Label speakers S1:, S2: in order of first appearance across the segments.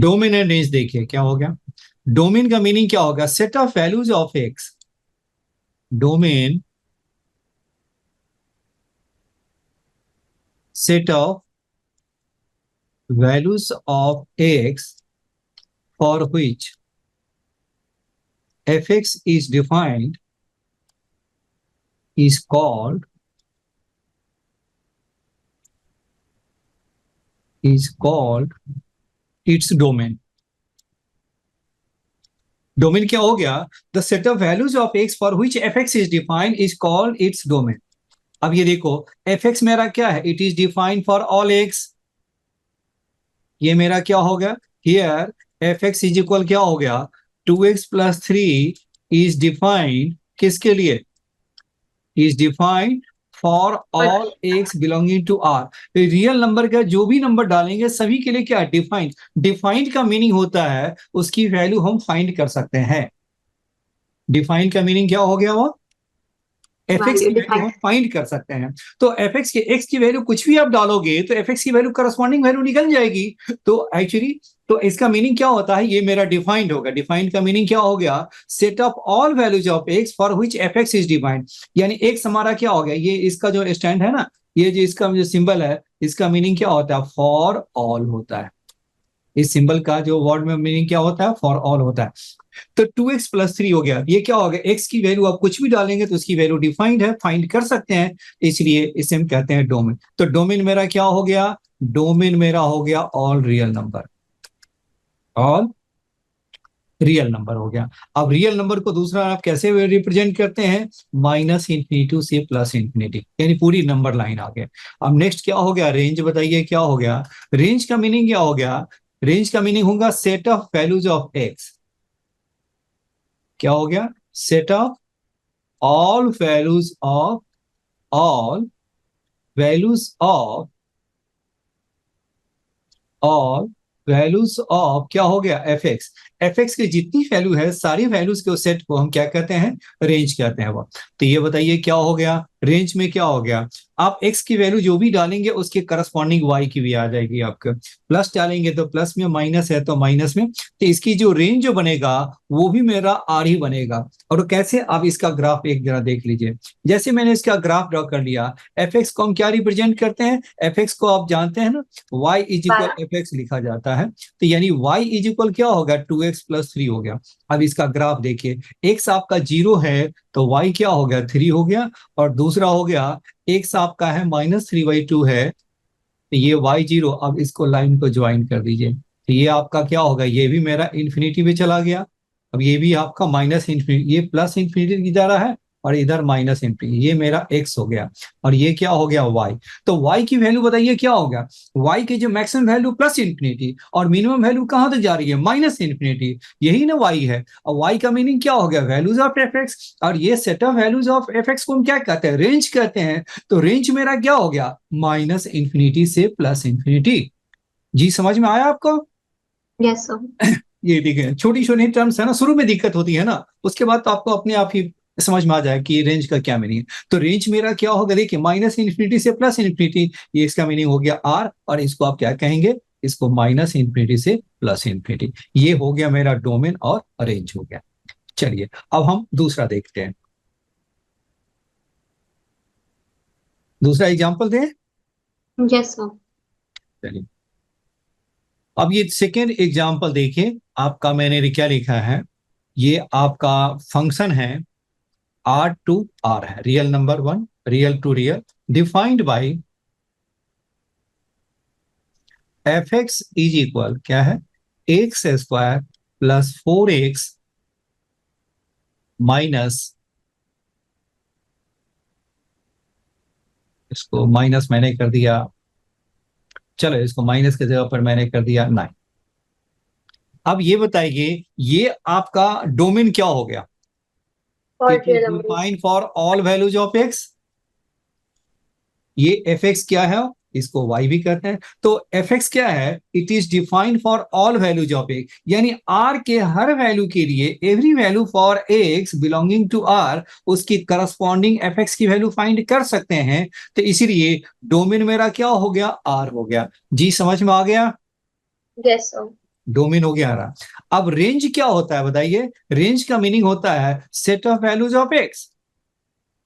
S1: Domain and range देखिए क्या हो गया। डोमेन का मीनिंग क्या होगा, set of values of x. Domain set of values of x for which fx is defined is called its domain. Domain क्या हो गया, the set of values of x for which fx is defined is called its domain. अब ये देखो fx मेरा क्या है, it is defined for all x। ये मेरा क्या हो गया, हियर fx इज इक्वल क्या हो गया, 2x + 3 इज डिफाइंड किसके लिए, is defined for all x belonging to r। Real number का जो भी नंबर डालेंगे सभी के लिए क्या, डिफाइंड। डिफाइंड का मीनिंग होता है उसकी वैल्यू हम फाइंड कर सकते हैं। डिफाइंड का मीनिंग क्या हो गया, वो fx की वैल्यू हम फाइंड कर सकते हैं। तो fx के x की वैल्यू कुछ भी आप डालोगे तो fx की वैल्यू करस्पॉन्डिंग वैल्यू निकल जाएगी। तो एक्चुअली तो इसका मीनिंग क्या होता है, ये मेरा डिफाइंड होगा। डिफाइंड का मीनिंग क्या हो गया, set of all values of x for which fx is defined. यानी x हमारा क्या हो गया, ये इसका जो स्टैंड है ना, ये जो इसका जो सिंबल है, इसका मीनिंग क्या होता है, फॉर ऑल होता है। इस सिंबल का जो वर्ड में मीनिंग क्या होता है, फॉर ऑल होता है। तो 2x + 3 हो गया, ये क्या हो गया, x की वैल्यू आप कुछ भी डालेंगे तो उसकी वैल्यू डिफाइंड है, फाइंड कर सकते हैं, इसलिए इसे हम कहते हैं डोमेन। तो डोमेन मेरा क्या हो गया, डोमेन मेरा हो गया all real number. All real number हो गया। अब रियल नंबर को दूसरा आप कैसे रिप्रेजेंट करते हैं, -∞ से +∞, यानी पूरी नंबर लाइन आ गया। अब नेक्स्ट क्या हो गया, रेंज बताइए क्या हो गया। रेंज का मीनिंग क्या हो गया, रेंज का मीनिंग होगा set of values of x. क्या हो गया, set of all values of all values of क्या हो गया, fx की जितनी वैल्यू है सारी वैल्यूज के सेट को हम क्या कहते हैं, रेंज कहते हैं वो। तो ये बताइए क्या हो गया, रेंज में क्या हो गया, आप x की वैल्यू जो भी डालेंगे उसके करस्पॉन्डिंग y की भी आ जाएगी। आपका प्लस डालेंगे तो प्लस में, माइनस है तो माइनस में, तो इसकी जो रेंज जो बनेगा वो भी मेरा r ही बनेगा। और कैसे, आप इसका ग्राफ एक जरा देख लीजिए। जैसे मैंने इसका ग्राफ ड्रॉ कर लिया, fx को हम क्या रिप्रेजेंट करते हैं, fx को आप जानते हैं ना, y = fx लिखा जाता है। तो यानी y = क्या होगा, 2x + 3 हो गया। अब इसका ग्राफ देखिए, x आपका 0 है तो y क्या हो गया, 3 हो गया। और दूसरा हो गया x आपका है -3/2 है, तो ये y0। अब इसको लाइन को ज्वाइन कर दीजिए, तो ये आपका क्या होगा, ये भी मेरा इन्फिनिटी पे चला गया। अब ये भी आपका -∞, ये +∞ की जा रहा है और इधर -∞, ये मेरा x हो गया। और ये क्या हो गया, y। तो y की वैल्यू बताइए क्या होगा, y की जो मैक्सिमम वैल्यू +∞ और मिनिमम वैल्यू कहां तक जा रही है, -∞, यही ना y है। और y का मीनिंग क्या हो गया, वैल्यूज ऑफ fx। और ये set of values of fx को हम क्या कहते हैं, रेंज कहते हैं। तो रेंज मेरा क्या हो गया, -∞ से +∞। जी समझ में आया आपको?
S2: Yes sir.
S1: ये देखिए छोटी छोटी टर्म्स है ना, शुरू में दिक्कत होती है ना, उसके बाद तो आपको अपने आप ही समझ में आ जाए कि रेंज का क्या मीनिंग है। तो रेंज मेरा क्या होगा, देखिए -∞ से +∞, ये इसका मीनिंग हो गया r। और इसको आप क्या कहेंगे, इसको -∞ से +∞। ये हो गया मेरा डोमेन और रेंज हो गया। चलिए अब हम दूसरा देखते हैं, दूसरा एग्जाम्पल दें।
S2: Yes sir.
S1: चलिए अब ये सेकेंड एग्जाम्पल देखिए, आपका मैंने क्या लिखा है, ये आपका फंक्शन है R to R है, real number 1, real to real, defined by fx = क्या है, x² + 4x माइनस, इसको माइनस मैंने कर दिया, चलो इसको माइनस की जगह पर मैंने कर दिया 9। अब ये बताइए ये आपका डोमेन क्या हो गया, it is defined for all values of x। ये fx क्या है, इसको y भी कहते हैं। तो fx क्या है, it is defined for all values of x, यानी r के हर वैल्यू के लिए, every value for x belonging to r, उसकी करस्पॉन्डिंग fx की वैल्यू फाइंड कर सकते हैं। तो इसीलिए डोमेन मेरा क्या हो गया, r हो गया। जी समझ में आ गया?
S2: Yes sir.
S1: डोमेन हो गया रहा। अब रेंज क्या होता है बताइए? रेंज का मीनिंग होता है set of values of x.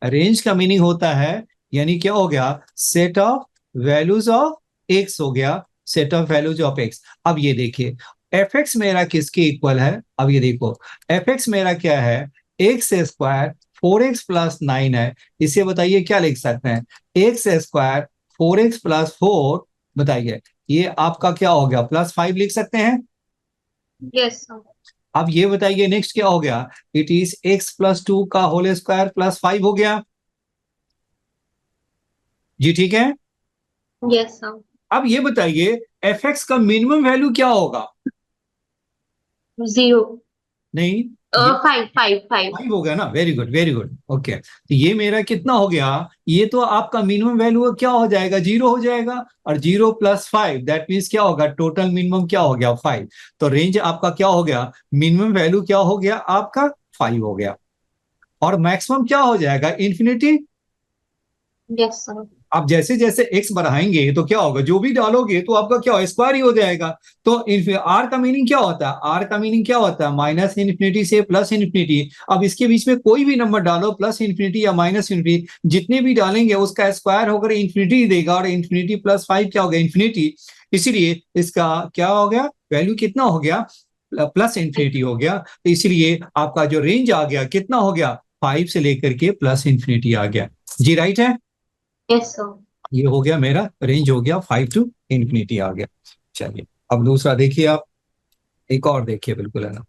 S1: Range का मीनिंग होता है, यानी क्या हो गया, set of values of x हो गया, set of values of x. अब ये देखिए एफ एक्स मेरा किसके इक्वल है? अब ये देखो एफ एक्स मेरा क्या है, एक्स स्क्वायर 4x+9 है। इसे बताइए क्या लिख सकते हैं, एक्स स्क्वायर 4x+4, बताइए ये आपका क्या हो गया, +5 लिख सकते हैं।
S2: Yes, sir.
S1: अब ये बताइए नेक्स्ट क्या हो गया, इट इज x+2 का होल स्क्वायर +5 हो गया जी, ठीक है।
S2: Yes, sir.
S1: अब ये बताइए एफ एक्स का मिनिमम वैल्यू क्या होगा?
S2: 0.
S1: नहीं, ये
S2: 5, 5, 5.
S1: 5 हो गया ना, very good very good, okay. तो ये मेरा कितना हो गया, ये तो आपका मिनिमम वैल्यू क्या हो जाएगा, 0 हो जाएगा। और 0+5 दैट मीन्स क्या होगा, टोटल मिनिमम क्या हो गया, 5। तो रेंज आपका क्या हो गया, मिनिमम वैल्यू क्या हो गया आपका, 5 हो गया। और मैक्सिमम क्या हो जाएगा, इन्फिनिटी।
S2: Yes, sir.
S1: आप जैसे जैसे एक्स बढ़ाएंगे तो क्या होगा, जो भी डालोगे तो आपका क्या हो, स्क्वायर ही हो जाएगा। तो आर का मीनिंग क्या होता है, आर का मीनिंग क्या होता है, माइनस इन्फिनिटी से प्लस इन्फिनिटी। अब इसके बीच में कोई भी नंबर डालो, प्लस इन्फिनिटी या माइनस इन्फिनिटी, जितने भी डालेंगे उसका स्क्वायर होकर इन्फिनिटी देगा, और इन्फिनिटी +5 क्या हो गया, इन्फिनिटी। इसीलिए इसका क्या हो गया, वैल्यू कितना हो गया, प्लस इन्फिनिटी हो गया। तो इसलिए आपका जो रेंज आ गया कितना हो गया, 5 से लेकर के प्लस इन्फिनिटी आ गया जी, राइट है।
S2: Yes, sir.
S1: ये हो गया मेरा रेंज, हो गया 5 टू इंफिनिटी आ गया। चलिए अब दूसरा देखिए आप, एक और देखिए बिल्कुल है ना।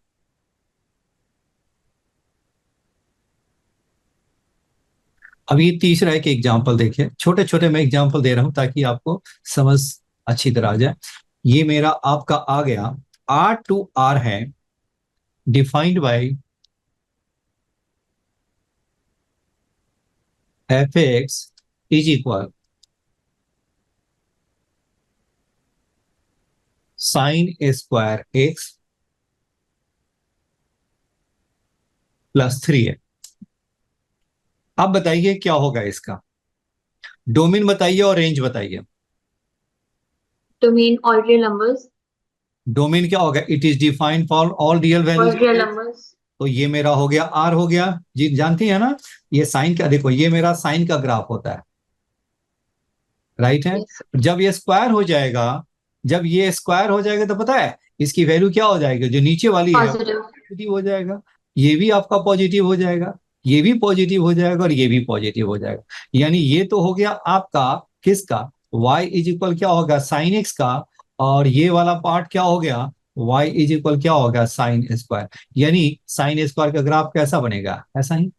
S1: अब ये तीसरा एक एग्जांपल देखिए, छोटे छोटे मैं एग्जांपल दे रहा हूं ताकि आपको समझ अच्छी तरह आ जाए। ये मेरा आपका आ गया R टू R है, defined by F x is equal sin² x +3 है। अब बताइए क्या होगा इसका, डोमेन बताइए और रेंज बताइए।
S2: Domain all real numbers.
S1: Domain क्या होगा, it is defined for all real
S2: All
S1: values.
S2: real numbers.
S1: तो ये मेरा हो गया आर हो गया जी, जानती है ना। ये साइन का देखो, ये मेरा साइन का ग्राफ होता है, राइट है।
S2: Yes.
S1: जब ये स्क्वायर हो जाएगा, जब ये स्क्वायर हो जाएगा तो पता है इसकी वैल्यू क्या हो जाएगी, जो नीचे वाली है
S2: Positive.
S1: पॉजिटिव हो जाएगा, ये भी आपका पॉजिटिव हो जाएगा, ये भी पॉजिटिव हो जाएगा, और ये भी पॉजिटिव हो जाएगा। यानी ये तो हो गया आपका किसका, y इज इक्वल क्या होगा, साइन एक्स का। और ये वाला पार्ट क्या हो गया, y इज इक्वल क्या होगा, साइन स्क्वायर। यानी साइन स्क्वायर का ग्राफ कैसा बनेगा, ऐसा ही,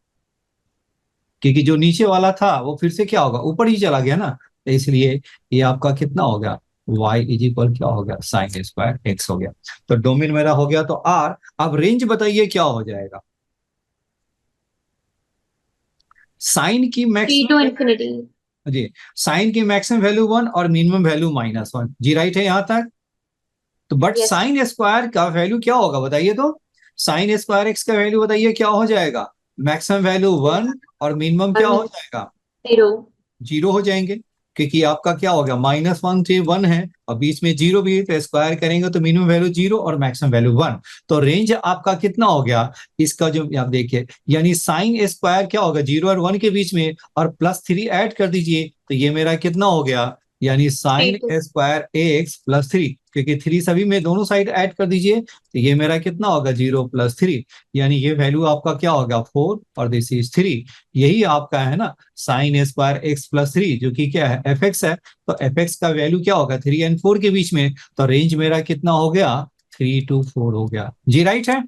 S1: क्योंकि जो नीचे वाला था वो फिर से क्या होगा, ऊपर ही चला गया ना। तो इसलिए ये आपका कितना हो गया, y इज इक्वल क्या हो गया, sin² x हो गया। तो डोमेन मेरा हो गया तो r। अब रेंज बताइए क्या हो जाएगा, साइन की
S2: 3 to
S1: मैक्सिमम,
S2: infinity.
S1: जी, साइन की मैक्सिमम वैल्यू 1 और मिनिमम वैल्यू -1 जी, राइट है यहां तक। तो बट
S2: Yes.
S1: साइन स्क्वायर का वैल्यू क्या होगा बताइए, तो sin² x का वैल्यू बताइए क्या हो जाएगा, मैक्सिमम वैल्यू 1 और मिनिमम क्या हो
S2: 1,
S1: जाएगा,
S2: 0.
S1: 0 हो जाएंगे। क्योंकि आपका क्या हो गया, -1 से 1 है और बीच में 0 भी है, तो स्क्वायर करेंगे तो मिनिमम वैल्यू 0 और मैक्सिमम वैल्यू 1। तो रेंज आपका कितना हो गया इसका, जो आप देखिए, यानी sin² क्या होगा, 0 और 1 के बीच में, और +3 ऐड कर दीजिए तो ये मेरा कितना हो गया, यानी
S2: 3 to.
S1: sin² x +3, क्योंकि 3 सभी में दोनों साइड ऐड कर दीजिए तो ये मेरा कितना होगा, 0 + 3। यानी ये वैल्यू आपका क्या होगा, 4 और दिस इज 3। यही आपका है ना sin² x +3, जो कि क्या है, एफ एक्स है। तो एफ एक्स का वैल्यू क्या होगा, 3 और 4 के बीच में। तो रेंज मेरा कितना हो गया, 3 to 4 हो गया जी, राइट है।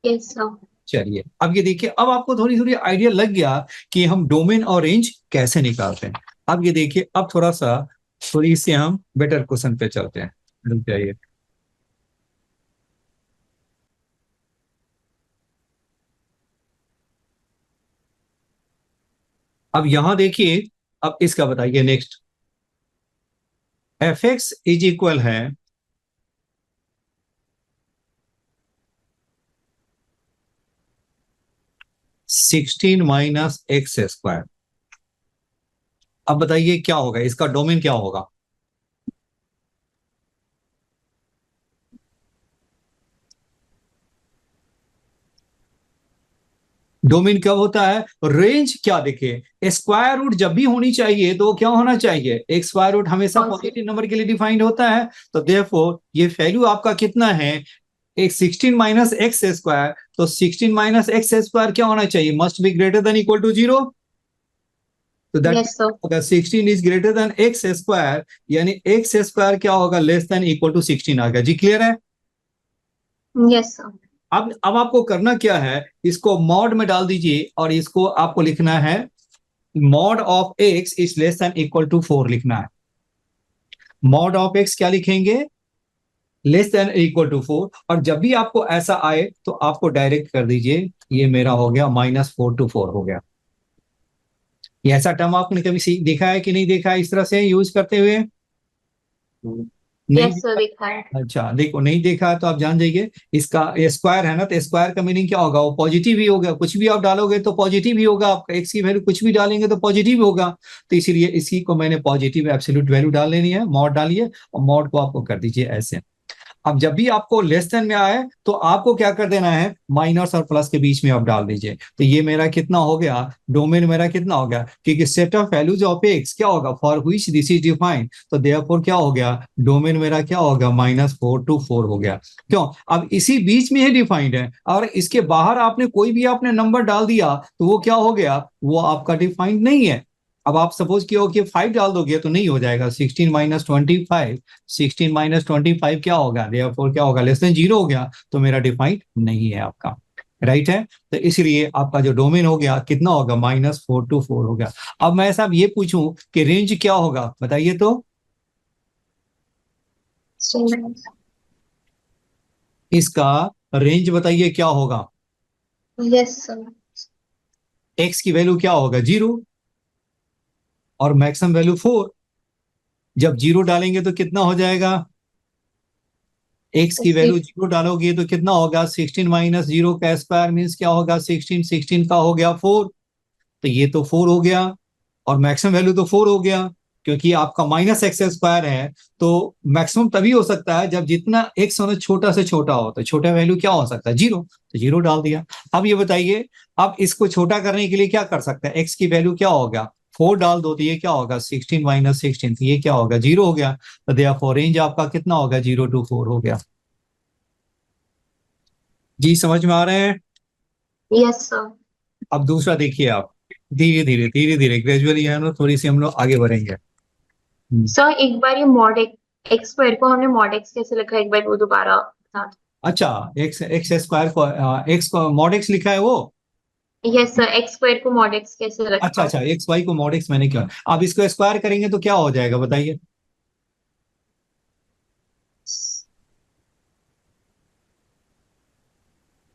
S2: Yes, sir.
S1: चलिए अब ये देखिए, अब आपको थोड़ी थोड़ी आइडिया लग गया कि हम डोमेन और रेंज कैसे निकालते हैं। अब ये देखिए, अब थोड़ा सा थोड़ी से हम बेटर क्वेश्चन पे चलते हैं, रुक जाइए। अब यहां देखिए, अब इसका बताइए next, F x is equal है 16 - x²। अब बताइए क्या होगा, इसका डोमेन क्या होगा। डोमेन कब होता है? रेंज क्या देखिए, स्क्वायर रूट जब भी होनी चाहिए तो क्या होना चाहिए? एक स्क्वायर रूट हमेशा
S2: Positive.
S1: पॉजिटिव नंबर के लिए डिफाइंड होता है। तो देयरफॉर ये वैल्यू आपका कितना है? एक 16 माइनस एक्स स्क्वायर, तो 16 माइनस एक्स स्क्वायर क्या होना चाहिए? Must be greater than equal to 0। तो दैट
S2: Yes, sir.
S1: होगा 16 is greater than x square, यानी एक्स स्क्वायर क्या होगा? लेस देन इक्वल टू 16 आ गया। जी क्लियर है?
S2: Yes, sir.
S1: अब आपको करना क्या है, इसको मॉड में डाल दीजिए और इसको आपको लिखना है mod of x is less than equal to 4 लिखना है। मॉड ऑफ एक्स क्या लिखेंगे? Less than equal to 4। और जब भी आपको ऐसा आए तो आपको डायरेक्ट कर दीजिए, ये मेरा हो गया -4 to 4 हो गया। ये ऐसा टर्म आपने कभी देखा है कि नहीं देखा है इस तरह से यूज करते हुए? नहीं
S2: Yes, sir. देखा है।
S1: अच्छा, देखो नहीं देखा तो आप जान जाइए, इसका स्क्वायर है ना, तो स्क्वायर का मीनिंग क्या होगा? वो पॉजिटिव ही होगा। कुछ भी आप डालोगे तो पॉजिटिव ही होगा। आपका एक्स की वैल्यू कुछ भी डालेंगे तो पॉजिटिव होगा। तो इसीलिए इसी को मैंने पॉजिटिव एब्सोल्यूट वैल्यू डाल लेनी है, मॉड डालिए और मॉड को आपको कर दीजिए ऐसे। अब जब भी आपको लेस देन में आए तो आपको क्या कर देना है? माइनस और प्लस के बीच में आप डाल दीजिए। तो ये मेरा कितना हो गया? डोमेन मेरा कितना हो गया? क्योंकि set of values of x क्या होगा? For which this is defined, तो देयरफॉर क्या हो गया? डोमेन मेरा क्या होगा? -4 to 4 हो गया। क्यों? अब इसी बीच में ही डिफाइंड है, और इसके बाहर आपने कोई भी आपने नंबर डाल दिया तो वो क्या हो गया? वो आपका डिफाइंड नहीं है। अब आप सपोज किया हो कि 5 डाल दोगे तो नहीं हो जाएगा। 16 माइनस 25, 16 माइनस 25 क्या होगा? देयरफॉर क्या होगा? लेस देन 0 हो गया, तो मेरा डिफाइंड नहीं है आपका। राइट है? तो इसलिए आपका जो डोमेन हो गया कितना होगा? -4 to 4 हो गया। अब मैं साहब ये पूछूं कि रेंज क्या होगा, बताइए तो।
S2: Same.
S1: इसका रेंज बताइए क्या होगा?
S2: Yes, sir.
S1: एक्स की वैल्यू क्या होगा? 0 और मैक्सिमम वैल्यू 4। जब 0 डालेंगे तो कितना हो जाएगा? एक्स की वैल्यू 0 डालोगे तो कितना होगा? 16 माइनस 0 का स्क्वायर मीन्स क्या होगा? 16, 16 का हो गया 4। तो ये तो 4 हो गया, और मैक्सिमम वैल्यू तो 4 हो गया। क्योंकि आपका माइनस एक्स स्क्वायर है, तो मैक्सिमम तभी हो सकता है जब जितना एक्स होना छोटा से छोटा हो। तो छोटा वैल्यू क्या हो सकता है? 0। तो 0 डाल दिया। अब ये बताइए, अब इसको छोटा करने के लिए क्या कर सकते हैं? एक्स की वैल्यू क्या होगा? 4 डाल दो तो ये क्या होगा? 16 माइनस 16, तो ये क्या होगा? 0 हो गया। तो देयरफॉर रेंज आपका कितना होगा? 0 to 4 हो गया। जी समझ में आ रहे हैं?
S2: Yes, sir.
S1: अब दूसरा देखिए आप, धीरे धीरे ग्रेजुअली है ना, थोड़ी सी हम लोग आगे बढ़ेंगे।
S2: सर एक बार ये मॉड एक्स स्क्वायर को हमने मॉड एक्स कैसे लिखा है, एक बार वो दोबारा बता
S1: अच्छा, एक्स एक्स स्क्वायर को एक्स को मॉड एक्स लिखा है वो।
S2: दो। यस सर, एक्स स्क्वायर को मॉड एक्स कैसे
S1: अच्छा
S2: रखा?
S1: अच्छा, एक्स वाई को मॉड एक्स मैंने किया। अब इसको स्क्वायर करेंगे तो क्या हो जाएगा बताइए?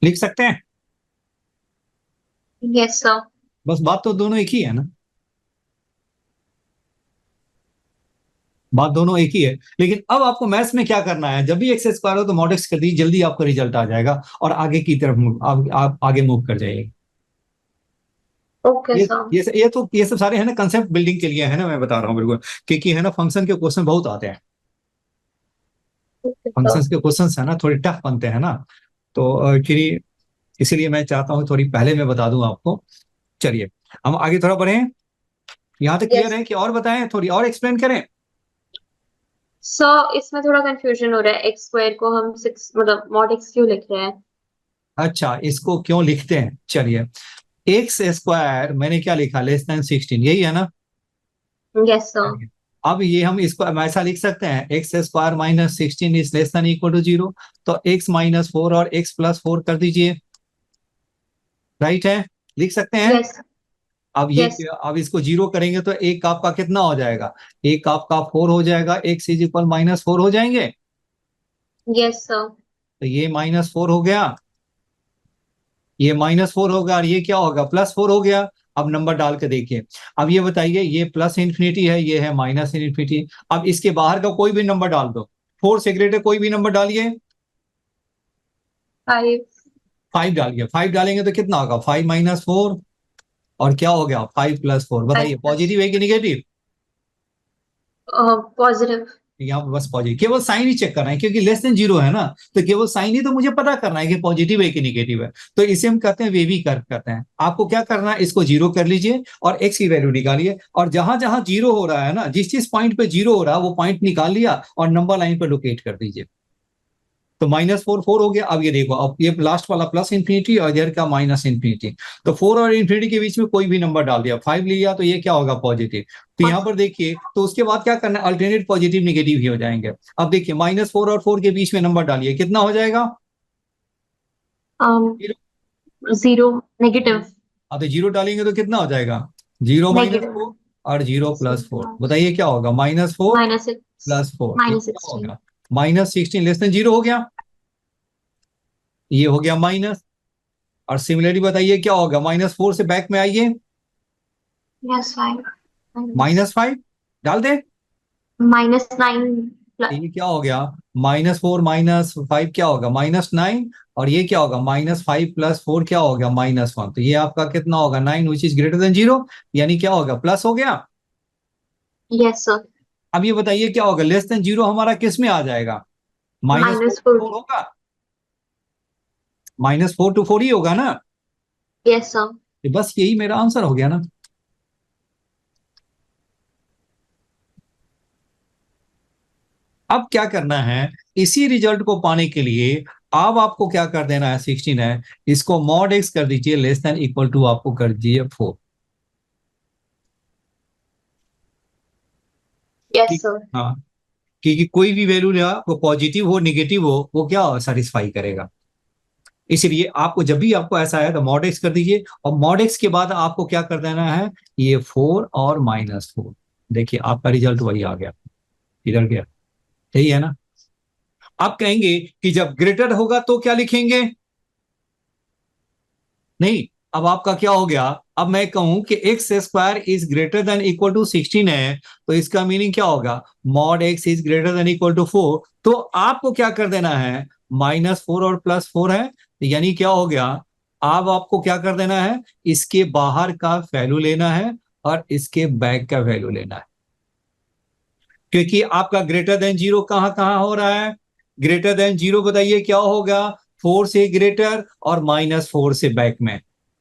S1: लिख सकते हैं?
S2: Yes sir.
S1: बस बात तो दोनों एक ही है ना, बात दोनों एक ही है। लेकिन अब आपको मैथ्स में क्या करना है? जब भी एक्स स्क्वायर हो तो मॉड एक्स कर दीजिए, जल्दी आपका रिजल्ट आ जाएगा और आगे की तरफ आप आगे मूव कर जाइए।
S2: Okay sir.
S1: ये सब सारे है ना कंसेप्ट बिल्डिंग के लिए है ना, मैं बता रहा हूँ बिल्कुल। क्योंकि है ना फंक्शन के क्वेश्चन बहुत आते हैं।
S2: Okay sir.
S1: फंक्शंस के क्वेश्चंस है ना थोड़े टफ बनते हैं ना, तो एक्चुअली इसीलिए मैं चाहता हूँ थोड़ी पहले मैं बता दूं आपको। चलिए हम आगे थोड़ा बढ़े, यहाँ तक क्लियर
S2: यस
S1: है कि और बताएं, थोड़ी और एक्सप्लेन करें?
S2: सर, इसमें थोड़ा कंफ्यूजन हो रहा है, एक्स स्क्वायर को हम 6 मतलब मॉड एक्स क्यों लिख रहे हैं?
S1: अच्छा, इसको क्यों लिखते हैं? चलिए, एक्स स्क्वायर मैंने क्या लिखा? लेस देन 16, यही है ना?
S2: Yes sir.
S1: चलिए, अब ये हम इसको हम ऐसा लिख सकते हैं, x square minus 16 is less than equal to 0। तो एक्स माइनस 4 और एक्स प्लस 4 कर दीजिए। राइट है? लिख सकते हैं?
S2: यस
S1: अब ये
S2: यस
S1: अब इसको 0 करेंगे तो एक आपका कितना हो जाएगा? एक आपका 4 हो जाएगा, एक्स इज इक्वल -4 हो जाएंगे।
S2: Yes sir.
S1: तो ये -4 हो गया, ये -4 होगा, और ये क्या होगा? +4 हो गया। अब नंबर डाल के देखिए। अब ये बताइए, ये प्लस इन्फिनिटी है, ये है माइनस इन्फिनिटी। अब इसके बाहर का कोई भी नंबर डाल दो, 4 से ग्रेटर कोई भी नंबर डालिए।
S2: 5।
S1: 5 डालिए। 5 डालेंगे तो कितना होगा? 5 - 4, और क्या हो गया? 5 + 4। बताइए
S2: 5
S1: पॉजिटिव है कि निगेटिव?
S2: पॉजिटिव।
S1: यहाँ पर बस पॉजिटिव, केवल साइन ही चेक करना है क्योंकि लेस देन जीरो है ना, तो केवल साइन ही तो मुझे पता करना है कि पॉजिटिव है कि निगेटिव है। तो इसे हम कहते हैं वेवी कर्व कहते हैं। आपको क्या करना है, इसको जीरो कर लीजिए और एक्स की वैल्यू निकालिए, और जहां जहां जीरो हो रहा है ना, जिस जिस पॉइंट पे जीरो हो रहा है वो पॉइंट निकाल लिया और नंबर लाइन पर लोकेट कर दीजिए। तो -4 4 हो गया। अब ये देखो, अब ये लास्ट वाला प्लस इंफिनिटी और इधर का माइनस इंफिनिटी, तो 4 और इंफिनिटी के बीच में कोई भी नंबर डाल दिया, 5 लिया तो ये क्या होगा, पॉजिटिव। तो यहाँ पर देखिए, तो उसके बाद क्या करना है, अल्टरनेट पॉजिटिव निगेटिव ही हो जाएंगे। अब देखिए -4 और 4 के बीच में नंबर डालिए, कितना हो जाएगा,
S2: जीरो नेगेटिव।
S1: अब तो जीरो डालेंगे तो कितना हो जाएगा, 0
S2: नेगेटिव
S1: -4 और 0 +4, बताइए क्या होगा, -4
S2: -6
S1: +4, ये क्या
S2: -16।
S1: होगा, -16 लेस देन जीरो हो गया, ये हो गया माइनस। और सिमिलरली बताइए क्या होगा, -4 से बैक में आइए,
S2: -5
S1: -5 डाल दे,
S2: -9
S1: ये क्या हो गया, -4 -5 क्या होगा, -9, और ये क्या होगा, -5 +4 क्या होगा, -1, तो ये आपका कितना होगा, 9 विच इज ग्रेटर देन 0, यानी क्या होगा, प्लस हो गया।
S2: Yes sir.
S1: अब ये बताइए क्या होगा, लेस देन 0 हमारा किस में आ जाएगा, -4
S2: -4।
S1: होगा, -4 to 4 ही होगा ना,
S2: यस सर।
S1: तो बस यही मेरा आंसर हो गया ना। अब क्या करना है, इसी रिजल्ट को पाने के लिए अब आपको क्या कर देना है, 16 है, इसको मॉड एक्स कर दीजिए, लेस देन इक्वल टू आपको कर दीजिए 4।
S2: Yes sir.
S1: हाँ, क्योंकि कोई भी वैल्यू ना, वो पॉजिटिव हो निगेटिव हो, वो क्या सेटिस्फाई करेगा। इसलिए आपको जब भी आपको ऐसा है तो मॉड एक्स कर दीजिए, और मॉड एक्स के बाद आपको क्या कर देना है, ये 4 और -4, देखिए आपका रिजल्ट वही आ गया, इधर गया, यही है ना। आप कहेंगे कि जब ग्रेटर होगा तो क्या लिखेंगे, नहीं, अब आपका क्या हो गया, अब मैं कहूं कि x² is greater than equal to 16 है, तो इसका मीनिंग क्या होगा, mod x is greater than equal to 4, तो आपको क्या कर देना है, -4 और +4 है, यानी क्या हो गया, अब आपको क्या कर देना है, इसके बाहर का वैल्यू लेना है और इसके बैक का वैल्यू लेना है, क्योंकि आपका ग्रेटर देन 0 कहां कहां हो रहा है, ग्रेटर देन 0 बताइए क्या होगा, 4 से ग्रेटर और -4 से बैक में,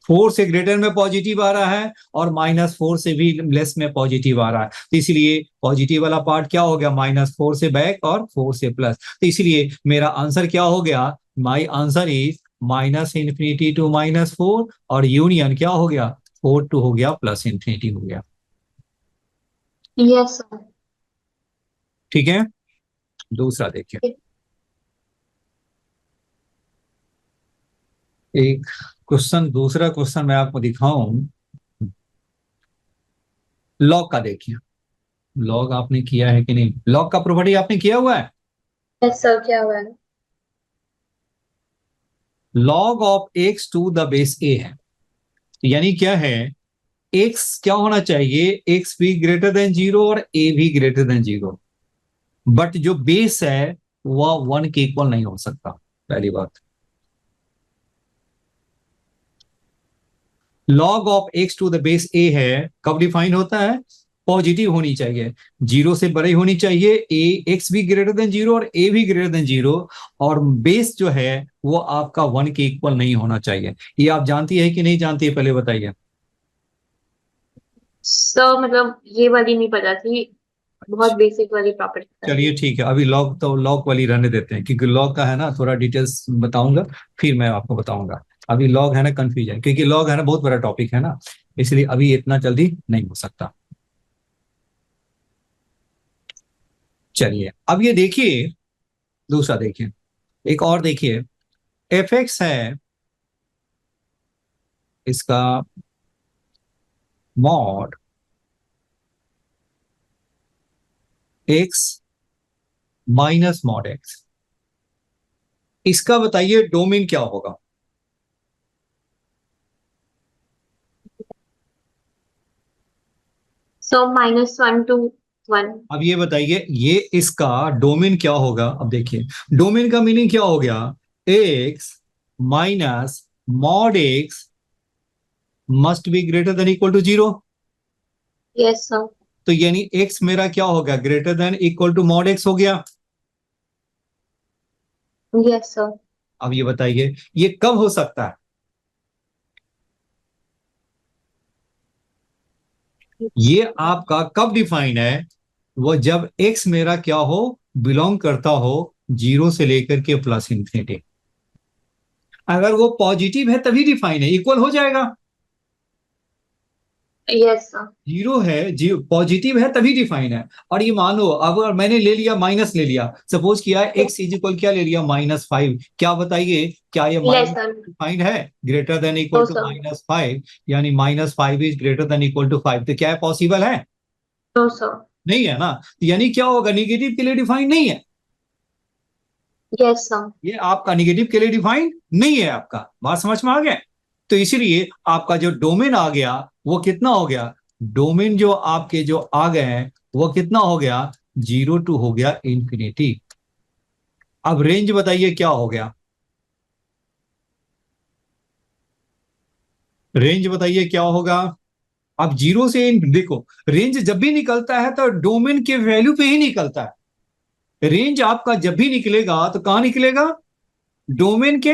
S1: 4 से ग्रेटर में पॉजिटिव आ रहा है और -4 से भी लेस में पॉजिटिव आ रहा है, तो इसलिए पॉजिटिव वाला पार्ट क्या हो गया, -4 से बैक और 4 से प्लस, तो इसलिए मेरा आंसर क्या हो गया, माई आंसर इज -∞ to -4 और यूनियन क्या हो गया, 4 to हो गया +∞ हो गया।
S2: Yes sir.
S1: ठीक है, दूसरा देखिए, एक क्वेश्चन, दूसरा क्वेश्चन मैं आपको दिखाऊं, लॉग का देखिए, लॉग आपने किया है कि नहीं, लॉग का प्रॉपर्टी आपने किया हुआ है,
S2: यस सर क्या हुआ है।
S1: Log of x to the base a है, यानी क्या है, x क्या होना चाहिए, x भी ग्रेटर देन 0 और a भी ग्रेटर देन 0, बट जो बेस है वह 1 के इक्वल नहीं हो सकता, पहली बात। Log of x to the base a है, कब डिफाइन होता है, पॉजिटिव होनी चाहिए, 0 से बड़ी होनी चाहिए, a x भी ग्रेटर देन 0 और a भी ग्रेटर देन 0, और बेस जो है वो आपका 1 के इक्वल नहीं होना चाहिए। ये आप जानती है कि नहीं जानती है, पहले बताइए।
S2: सर मतलब ये वाली नहीं पता थी, बहुत बेसिक वाली प्रॉपर्टी
S1: चलिए
S2: थी।
S1: ठीक है, अभी लॉग तो लॉग वाली रहने देते हैं, क्योंकि लॉग का है ना थोड़ा डिटेल्स बताऊंगा, फिर मैं आपको बताऊंगा। अभी लॉग है ना कंफ्यूज है, क्योंकि लॉग है ना बहुत बड़ा टॉपिक है ना, इसलिए अभी इतना जल्दी नहीं हो सकता। चलिए अब ये देखिए, दूसरा देखिए, एक और देखिए, एफ एक्स है, इसका mod x minus mod x, इसका बताइए डोमेन क्या होगा।
S2: सो -1 to 1।
S1: अब ये बताइए, ये इसका डोमेन क्या होगा, अब देखिए डोमेन का मीनिंग क्या हो गया, x minus mod x must be greater than equal to 0,
S2: yes sir.
S1: तो यानी x मेरा क्या हो गया, greater than equal to mod x हो गया।
S2: Yes sir.
S1: अब ये बताइए ये कब हो सकता है, ये आपका कब डिफाइन है, वो जब x मेरा क्या हो, बिलोंग करता हो 0 से लेकर के प्लस इंफिनिटी। अगर वो पॉजिटिव है तभी डिफाइन है, इक्वल हो जाएगा।
S2: Yes sir.
S1: 0 है, जीरो पॉजिटिव है तभी डिफाइन है। और ये मानो अगर मैंने ले लिया माइनस ले लिया, सपोज किया x इज इक्वल क्या ले लिया, -5, क्या बताइए क्या ये
S2: यस
S1: माइनस
S2: सर।
S1: डिफाइंड है, greater than equal
S2: no
S1: to
S2: sir.
S1: -5, यानी -5 is greater than equal to 5, तो क्या है, पॉसिबल है,
S2: नो सर।
S1: नहीं है ना। तो यानी क्या होगा, निगेटिव के लिए डिफाइन नहीं है,
S2: यस सर।
S1: ये आपका निगेटिव के लिए डिफाइन नहीं है, आपका बात समझ में आ गया। तो इसीलिए आपका जो डोमेन आ गया वो कितना हो गया, डोमेन जो आपके जो आ गए हैं वो कितना हो गया, 0 टू हो गया इंफिनिटी। अब रेंज बताइए क्या हो गया, रेंज बताइए क्या होगा। अब 0 से देखो, रेंज जब भी निकलता है तो डोमेन के वैल्यू पे ही निकलता है। रेंज आपका जब भी निकलेगा तो कहां निकलेगा, डोमेन के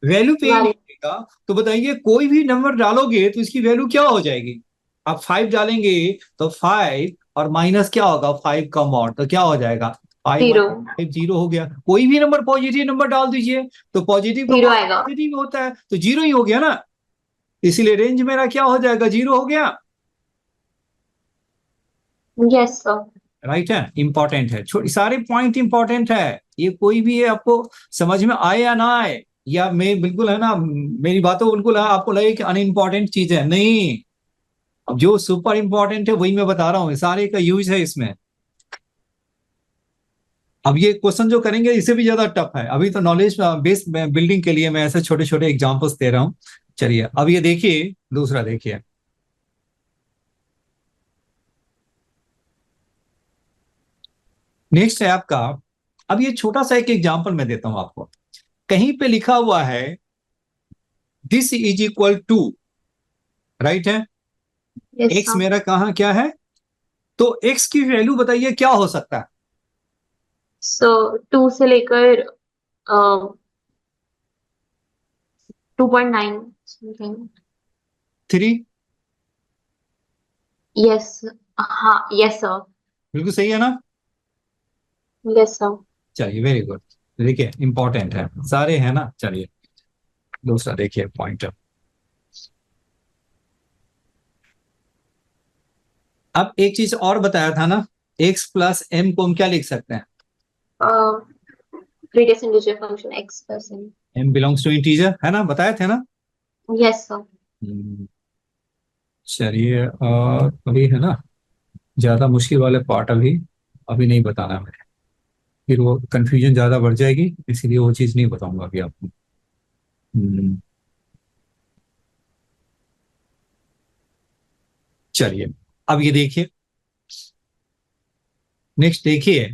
S1: वैल्यू पे ही
S2: वाले।
S1: निकलेगा। तो बताइए कोई भी नंबर डालोगे तो इसकी वैल्यू क्या हो जाएगी, आप 5 डालेंगे तो 5 और माइनस क्या होगा, 5 का मॉड, तो क्या हो जाएगा, 5
S2: जीरो।
S1: माइनस 5 0 हो गया। कोई भी नंबर पॉजिटिव नंबर डाल दीजिए तो पॉजिटिव का
S2: जीरो
S1: मॉड
S2: आएगा।
S1: पॉजिटिव होता है, तो 0 ही हो गया ना। इसीलिए रेंज मेरा क्या हो जाएगा, 0 हो गया।
S2: Yes sir.
S1: राइट है, इंपॉर्टेंट है, छोटी सारे पॉइंट इंपॉर्टेंट है, ये कोई भी है आपको समझ में आए या ना आए, या मैं बिल्कुल है ना, मेरी बातों बिल्कुल है, आपको लगे कि अनइम्पॉर्टेंट चीज है, नहीं, अब जो सुपर इंपॉर्टेंट है वही मैं बता रहा हूँ, सारे का यूज है इसमें। अब ये क्वेश्चन जो करेंगे इससे भी ज्यादा टफ है, अभी तो नॉलेज बेस बिल्डिंग के लिए मैं ऐसे छोटे छोटे एग्जांपल्स दे रहा हूँ। चलिए अब ये देखिए, दूसरा देखिए, नेक्स्ट है आपका। अब ये छोटा सा एक एग्जांपल मैं देता हूं आपको, कहीं पे लिखा हुआ है this is equal to, right है,
S2: यस
S1: एक्स
S2: सर।
S1: मेरा कहाँ क्या है, तो एक्स की वैल्यू बताइए क्या हो सकता है,
S2: सो 2 से लेकर 2.9 समथिंग।
S1: 3,
S2: यस। हाँ यस सर।
S1: बिल्कुल सही है ना।
S2: Yes sir.
S1: चलिए वेरी गुड, देखिए इंपॉर्टेंट है सारे है ना। चलिए दूसरा देखिए पॉइंट, अब एक चीज और बताया था ना, एक्स प्लस एम को हम क्या लिख सकते हैं,
S2: greatest integer function x plus n.
S1: M belongs to integer, है ना, बताए थे ना।
S2: Yes sir.
S1: हम्म, चलिए और अभी है ना, ज्यादा मुश्किल वाले पार्ट अभी अभी नहीं बताना है मुझे, फिर वो कंफ्यूजन ज्यादा बढ़ जाएगी, इसीलिए वो चीज नहीं बताऊंगा अभी आपको। हम्म, चलिए अब ये देखिए, नेक्स्ट देखिए,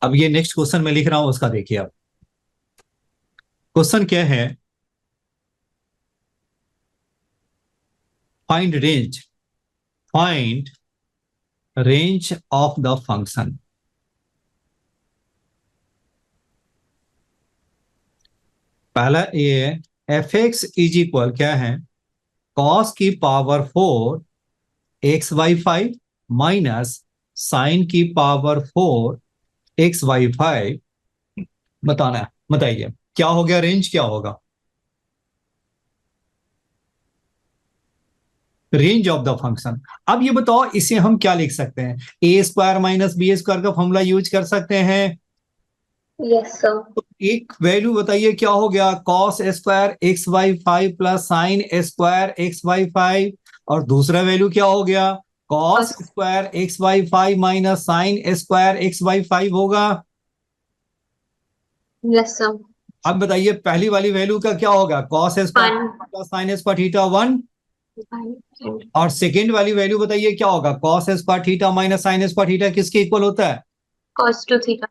S1: अब ये नेक्स्ट क्वेश्चन मैं लिख रहा हूं उसका देखिए, अब क्वेश्चन क्या है, find range, find range of the function. पहला ये एफ एक्स इज इक्वल क्या है, कॉस की पावर 4 XY5 माइनस साइन की पावर 4 XY5, बताना है, बताइए क्या हो गया, रेंज क्या होगा, रेंज ऑफ द फंक्शन। अब ये बताओ इसे हम क्या लिख सकते हैं, ए स्क्वायर माइनस बी स्क्वायर का फॉर्मूला यूज कर सकते हैं।
S2: Yes sir.
S1: तो एक वैल्यू बताइए क्या हो गया, cos square XY5 plus sine square XY5, और दूसरा वैल्यू क्या हो गया, cos square XY5 minus sine square XY5 होगा।
S2: Yes sir.
S1: अब बताइए पहली वाली वैल्यू का क्या होगा, cos square
S2: 1।
S1: Plus sine square theta 1, और सेकेंड वाली वैल्यू बताइए क्या होगा, cos square theta minus sine square theta किसके इक्वल होता है,
S2: cos 2 थीटा।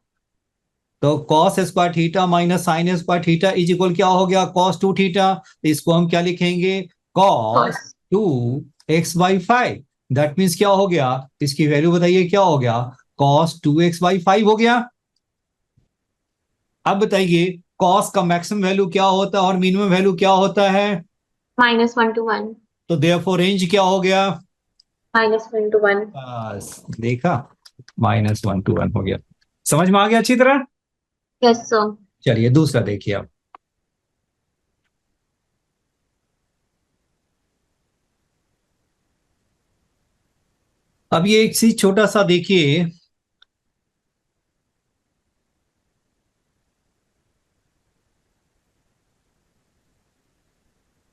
S1: तो cos square theta minus sine square theta is equal क्या हो गया, cos 2 थीटा। तो इसको हम क्या लिखेंगे, cos
S2: cos
S1: 2x/5। That means क्या हो गया, इसकी वैल्यू बताइए क्या हो गया, cos 2x/5 हो गया। अब बताइए cos का मैक्सिमम वैल्यू क्या होता है और मिनिमम वैल्यू क्या होता है।
S2: -1 to 1
S1: तो देयरफॉर रेंज क्या हो गया,
S2: -1 to 1
S1: बस देखा, -1 to 1 हो गया। समझ में आ गया अच्छी तरह।
S2: yes sir
S1: चलिए दूसरा देखिए अब। अब ये एक चीज छोटा सा देखिए,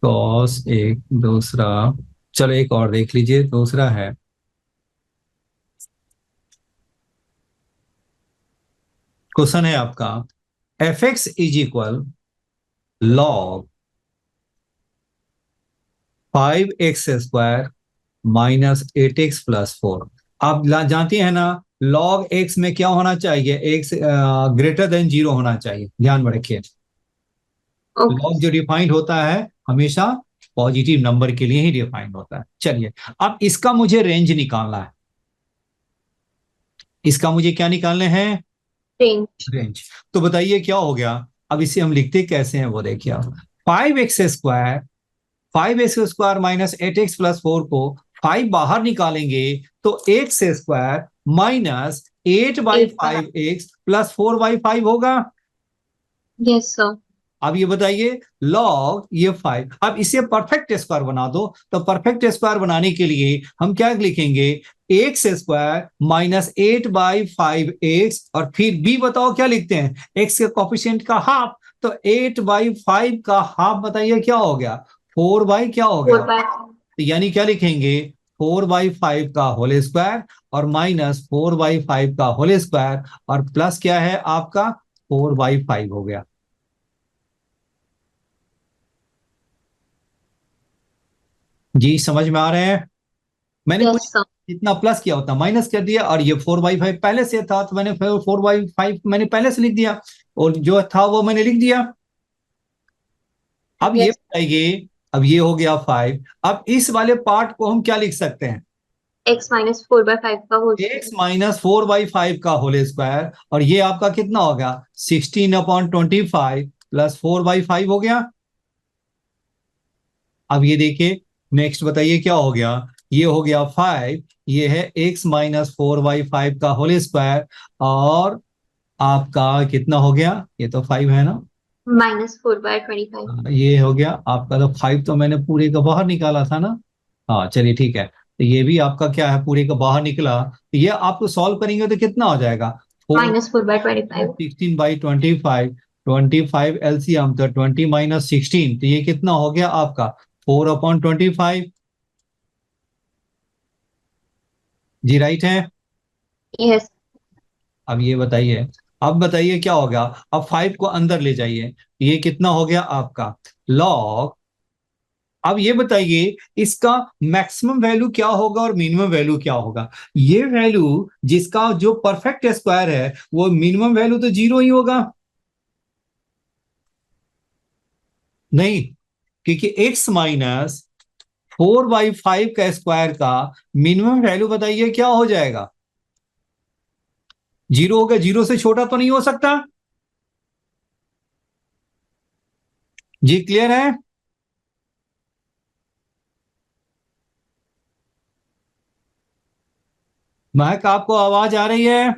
S1: कॉस एक, दूसरा, चलो एक और देख लीजिए, दूसरा है क्वेश्चन है आपका, F x is equal log 5x² -8x+4। आप जानती हैं ना, log x में क्या होना चाहिए, x ग्रेटर देन 0 होना चाहिए, ध्यान में रखिए।
S2: okay
S1: लॉग जो डिफाइंड होता है हमेशा पॉजिटिव नंबर के लिए ही डिफाइंड होता है। चलिए अब इसका मुझे रेंज निकालना है, इसका मुझे क्या निकालने हैं,
S2: range
S1: रेंज। तो बताइए क्या हो गया, अब इसे हम लिखते कैसे हैं वो देखिए आप। 5x² -8x+4 को 5 बाहर निकालेंगे तो x² -8/5
S2: 8
S1: x +4/5 होगा।
S2: yes sir
S1: अब ये बताइए लॉग ये 5, अब इसे परफेक्ट स्क्वायर बना दो। तो परफेक्ट स्क्वायर बनाने के लिए हम क्या लिखेंगे, x² -8/5 x, और फिर b बताओ क्या लिखते हैं, x के कोफिशिएंट का हाफ। तो 8/5 का हाफ बताइए क्या हो गया, 4 क्या हो गया।
S2: 4 by
S1: तो यानी क्या लिखेंगे, 4/5 का होल स्क्वायर और -4/5 का होल स्क्वायर, और प्लस क्या है आपका 4/5 हो गया। जी समझ में आ रहे हैं। मैंने कुछ
S2: yes sir
S1: इतना प्लस किया होता माइनस कर दिया, और ये 4/5 पहले से था तो मैंने 4/5 मैंने पहले से लिख दिया, और जो था वो मैंने लिख दिया। अब ये
S2: yes
S1: बताइए, अब ये हो गया 5, अब इस वाले पार्ट को हम क्या लिख सकते हैं,
S2: x -4/5 का होल
S1: x
S2: स्क्वायर
S1: -4/5 का होल स्क्वायर, और ये आपका कितना हो गया 16/25 +4/5 हो गया। अब ये देखिए नेक्स्ट बताइए क्या हो गया, ये हो गया 5, ये है x -4/5 का होल स्क्वायर, और आपका कितना हो गया, ये तो 5 है ना,
S2: -4/25
S1: ये हो गया आपका, तो 5 तो मैंने पूरे का बाहर निकाला था ना। हाँ चलिए ठीक है, तो ये भी आपका क्या है पूरे का बाहर निकला। तो ये आपको सॉल्व करेंगे तो कितना हो जाएगा, 4
S2: -4/25
S1: 16/25, 25 एलसीएम तो 20 -16, तो ये कितना हो गया आपका 4/25। जी राइट है।
S2: yes
S1: अब ये बताइए, अब बताइए क्या होगा, अब 5 को अंदर ले जाइए, ये कितना हो गया आपका लॉग। अब ये बताइए इसका मैक्सिमम वैल्यू क्या होगा और मिनिमम वैल्यू क्या होगा। ये वैल्यू जिसका जो परफेक्ट स्क्वायर है वो मिनिमम वैल्यू तो 0 ही होगा, नहीं, क्योंकि x -4/5 का स्क्वायर का मिनिमम वैल्यू बताइए क्या हो जाएगा, 0 होगा, 0 से छोटा तो नहीं हो सकता। जी क्लियर है। महक आपको आवाज आ रही है,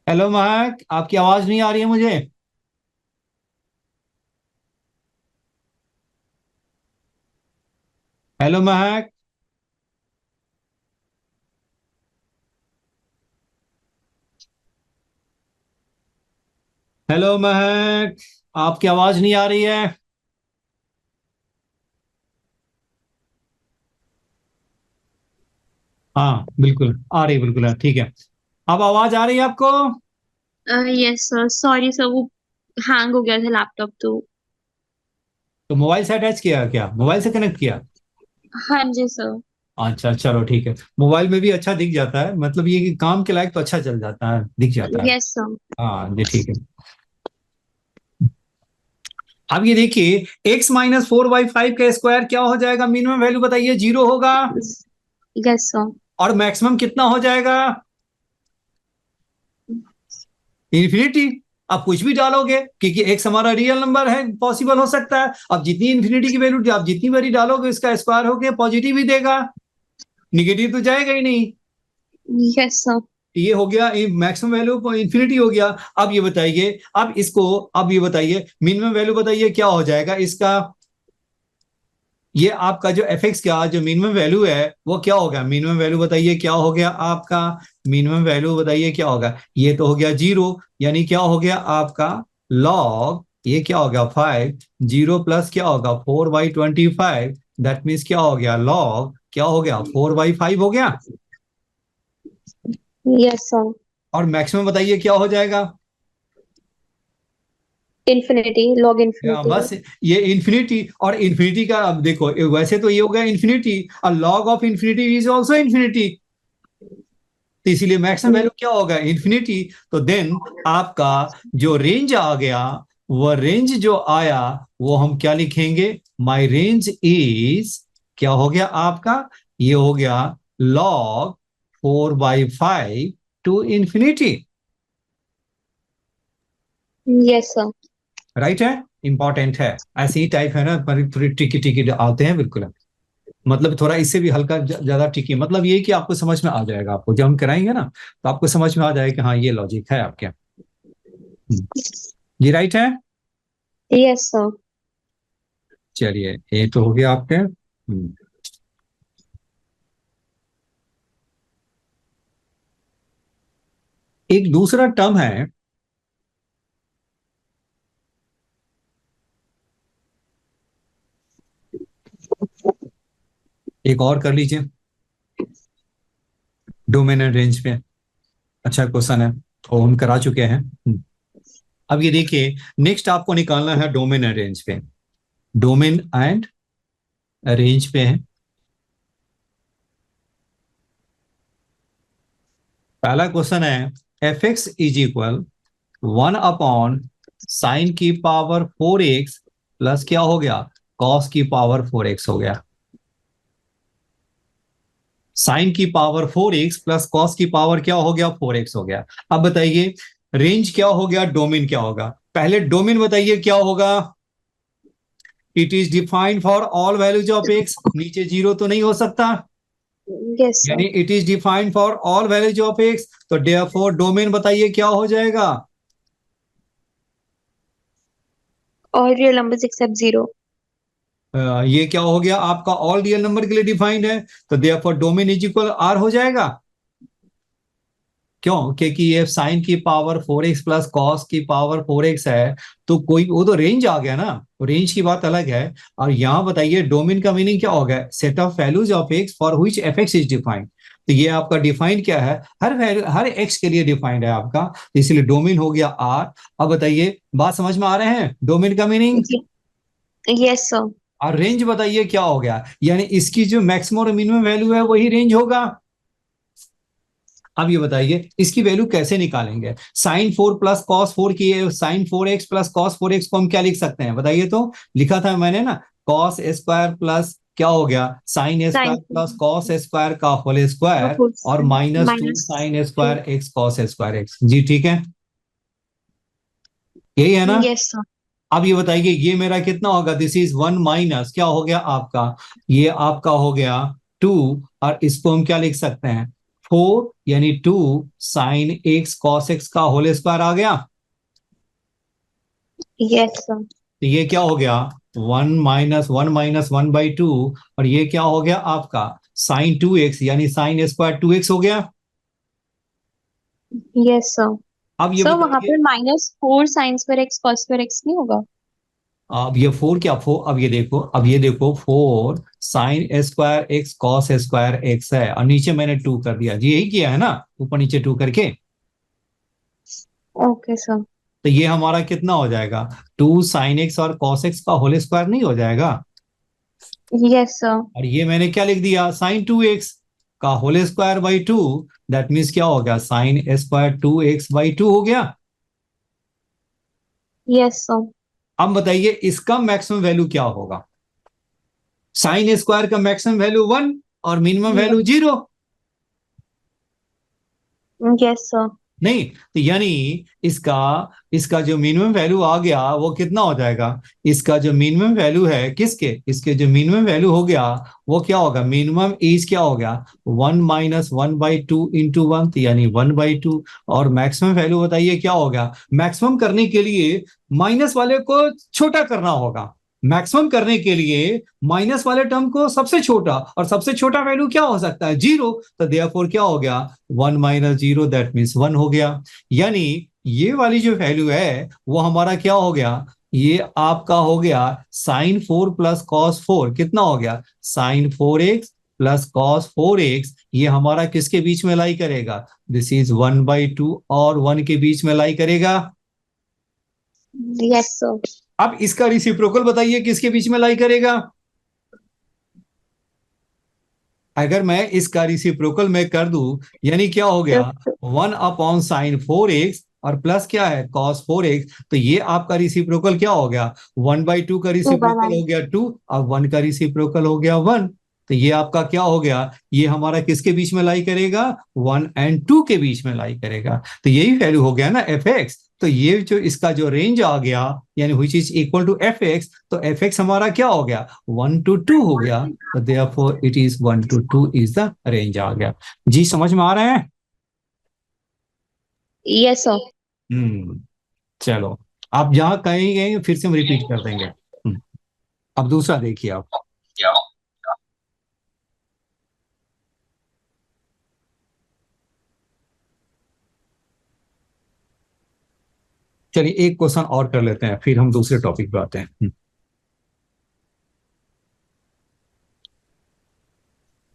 S1: हेलो महक, आपकी आवाज नहीं आ रही है मुझे। हेलो महक, हेलो महक, आपकी आवाज नहीं आ रही है। हाँ बिल्कुल आ रही है, बिल्कुल है, ठीक है। अब आवाज आ रही है आपको।
S3: यस सर, सॉरी सर, वो हैंग हो गया था लैपटॉप तो।
S1: तो मोबाइल से अटैच किया क्या, मोबाइल से कनेक्ट किया।
S3: हाँ जी सर।
S1: अच्छा चलो ठीक है, मोबाइल में भी अच्छा दिख जाता है, मतलब ये कि काम के लायक तो अच्छा चल जाता है, दिख जाता है।
S3: Yes sir.
S1: हाँ जी ठीक है। अब ये देखिए, x-4y5 का स्क्वायर क्या हो जाएगा, मिनिमम वैल्यू बताइए, 0 होगा।
S3: Yes sir.
S1: और मैक्सिमम कितना हो जाएगा, इन्फिनिटी। आप कुछ भी डालोगे क्योंकि x हमारा रियल नंबर है, पॉसिबल हो सकता है। अब जितनी इन्फिनिटी की वैल्यू आप जितनी बारी डालोगे इसका स्क्वायर होकर पॉजिटिव ही देगा, निगेटिव तो जाएगा ही नहीं।
S3: Yes sir.
S1: ये हो गया मैक्सिमम वैल्यू, इन्फिनिटी हो गया। अब ये बताइए, अब ये बताइए मिनिमम वैल्यू बताइए क्या हो जाएगा इसका। ये आपका जो एफ एक्स का जो मिनिमम वैल्यू है वो क्या होगा, मिनिमम वैल्यू बताइए क्या हो गया आपका, मिनिमम वैल्यू बताइए क्या होगा। ये तो हो गया 0, यानी क्या हो गया आपका लॉग, ये क्या हो गया 5, 0 प्लस क्या होगा 4/25, दैट मीन्स क्या हो गया लॉग, क्या हो गया 4/5 हो गया।
S3: Yes sir.
S1: और मैक्सिमम बताइए क्या हो जाएगा।
S3: Infinity, log infinity.
S1: बस ये इन्फिनिटी, और इन्फिनिटी का अब देखो वैसे तो ये हो गया इन्फिनिटी, और log of infinity is also infinity, तो इसीलिए मैक्सिमम वैल्यू क्या होगा इन्फिनिटी। तो देन आपका जो रेंज आ गया, वो रेंज जो आया वो हम क्या लिखेंगे, माई रेंज इज क्या हो गया आपका, ये हो गया log 4/5 to infinity.
S3: Yes sir.
S1: Right है, इंपॉर्टेंट है, ऐसे ही टाइप है ना, थोड़ी टिकी टिकी आते हैं बिल्कुल। मतलब थोड़ा इससे भी हल्का ज्यादा टिकी, मतलब ये कि आपको समझ में आ जाएगा, आपको जब हम कराएंगे ना तो आपको समझ में आ जाएगा कि हाँ ये लॉजिक है आपके। ये राइट है।
S3: Yes sir.
S1: चलिए ये तो हो गया आपके। एक दूसरा टर्म है, एक और कर लीजिए, डोमेन एंड रेंज पे। अच्छा क्वेश्चन है, तो हम करा चुके हैं। अब ये देखिए, नेक्स्ट आपको निकालना है डोमेन एंड रेंज पे, डोमेन एंड रेंज पे है। पहला क्वेश्चन है f x is equal 1/sin की पावर 4x प्लस क्या हो गया cos की पावर 4x हो गया। साइन की पावर 4x प्लस कॉस की पावर क्या हो गया 4x हो गया। अब बताइए रेंज क्या हो गया, डोमेन क्या होगा। पहले डोमेन बताइए क्या होगा, it is defined for all values of x, नीचे 0 तो नहीं हो सकता,
S3: यस
S1: यानी
S3: sir.
S1: It is defined for all values of x, तो देयरफॉर डोमेन बताइए क्या हो जाएगा।
S3: और रियल नंबर्स एक्सेप्ट जीरो।
S1: ये क्या हो गया आपका ऑल रियल नंबर के लिए डिफाइंड है, तो therefore domain is equal r हो जाएगा। क्यों, क्योंकि ये साइन की पावर 4x प्लस कॉस की पावर 4x है, तो कोई वो तो रेंज आ गया ना, रेंज की बात अलग है। और यहां बताइए डोमेन का मीनिंग क्या होगा, set of values of x for which F x is defined. तो ये आपका डिफाइंड क्या है, हर वैल्यू हर x के लिए डिफाइंड है आपका, तो इसलिए डोमेन हो गया r। अब बताइए बात समझ में आ रहे हैं, डोमेन का मीनिंग।
S3: Yes sir.
S1: और रेंज बताइए क्या हो गया, यानी इसकी जो मैक्सिमम और मिनिमम वैल्यू है वही रेंज होगा। अब ये बताइए इसकी वैल्यू कैसे निकालेंगे, sin 4 प्लस cos 4 की sin 4x plus cos 4x को हम क्या लिख सकते हैं बताइए, तो लिखा था मैंने ना, cos स्क्वायर प्लस क्या हो गया sin square
S3: sine
S1: plus cos square का होल स्क्वायर, और -2
S3: minus
S1: sin
S3: two.
S1: Square x cos square x। जी ठीक है, यही है ना।
S3: Yes sir.
S1: अब ये बताइए ये मेरा कितना होगा, दिस इज 1 माइनस क्या हो गया आपका, ये आपका हो गया 2, और इसको हम क्या लिख सकते हैं 4, यानी 2 sin x cos x का होल स्क्वायर आ गया।
S3: Yes sir.
S1: तो ये क्या हो गया 1 - 1 - 1/2, और ये क्या हो गया आपका sin 2x, यानी sin स्क्वायर 2x हो गया।
S3: Yes sir.
S1: अब ये
S3: सर वहां
S1: बताइए,
S3: पर -4 sine square x cos square x नहीं होगा।
S1: अब ये 4 क्या 4, अब ये देखो 4 sin square x cos square x है, और नीचे मैंने 2 कर दिया जी, यही किया है ना, ऊपर नीचे 2 करके।
S3: Okay sir.
S1: तो ये हमारा कितना हो जाएगा 2 sin x और cos x का होल स्क्वायर नहीं हो जाएगा।
S3: Yes, sir.
S1: और ये मैंने क्या लिख दिया, साइन 2x का whole square by 2, that means क्या हो गया, साइन स्क्वायर 2x बाई 2 हो गया।
S3: Yes, sir.
S1: अब बताइए इसका मैक्सिमम वैल्यू क्या होगा। साइन स्क्वायर का मैक्सिमम वैल्यू 1 और मिनिमम वैल्यू 0।
S3: Yes, sir.
S1: नहीं, तो यानी इसका इसका जो मिनिमम वैल्यू आ गया वो कितना हो जाएगा, इसका जो मिनिमम वैल्यू है किसके, इसके जो मिनिमम वैल्यू हो गया वो क्या होगा, मिनिमम इज क्या हो गया, 1 माइनस 1/2 इंटू 1, यानी 1/2। और मैक्सिमम वैल्यू बताइए क्या हो गया, मैक्सिमम करने के लिए माइनस वाले को छोटा करना होगा, मैक्सिमम करने के लिए माइनस वाले टर्म को सबसे छोटा, और सबसे छोटा वैल्यू क्या हो सकता है, 0। तो देयरफॉर क्या हो गया, 1 माइनस 0 दैट मीन्स 1 हो गया। यानी ये वाली जो वैल्यू है वो हमारा क्या हो गया, ये आपका हो गया साइन 4 प्लस कॉस 4, कितना हो गया, sign 4x plus cos 4x। ये हमारा किसके बीच में लाई करेगा, दिस इज 1/2 और 1 के बीच में लाई करेगा।
S3: Yes, sir.
S1: अब इसका रिसिप्रोकल बताइए किसके बीच में लाई करेगा। अगर मैं इसका रिसिप्रोकल में कर दूं, यानी क्या हो गया, 1/sin 4x और प्लस क्या है cos 4x, तो ये आपका रिसिप्रोकल क्या हो गया, 1/2 का रिसिप्रोकल हो गया 2 और 1 का रिसिप्रोकल हो गया 1। तो ये आपका क्या हो गया, ये हमारा किसके बीच में लाई करेगा, 1 और 2 के बीच में लाई करेगा। तो यही वैल्यू हो गया ना fx। तो ये जो इसका जो रेंज आ गया, यानी which is equal to fx, तो fx हमारा क्या हो गया, 1 to 2 हो गया। तो therefore it is 1 to 2 is the range आ गया। जी समझ में आ रहे हैं।
S3: Yes, sir.
S1: चलो, आप जहां कहीं गए फिर से हम रिपीट कर देंगे। अब दूसरा देखिए आप। चलिए एक क्वेश्चन और कर लेते हैं, फिर हम दूसरे टॉपिक पे आते हैं।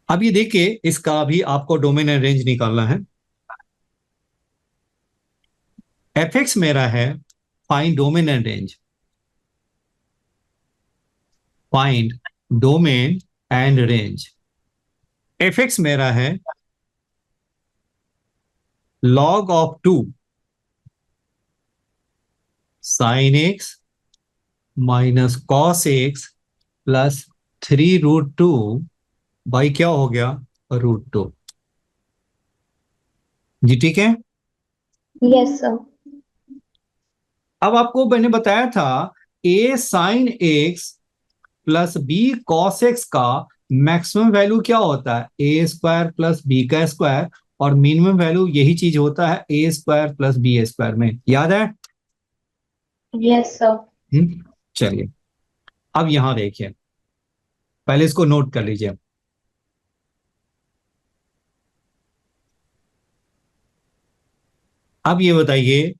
S1: अब ये देखिए, इसका भी आपको डोमेन एंड रेंज निकालना है। fx मेरा है find domain and range, find domain and range. fx मेरा है log of 2 sin x minus cos x plus 3√2 by क्या हो गया, √2। जी ठीक है।
S2: Yes, sir.
S1: अब आपको मैंने बताया था a sin x plus b cos x का मैक्सिमम वैल्यू क्या होता है, a स्क्वायर प्लस b का स्क्वायर, और मिनिमम वैल्यू यही चीज होता है a square plus b square में, याद है।
S2: Yes, sir.
S1: चलिए अब यहां देखिए, पहले इसको नोट कर लीजिए। अब ये बताइए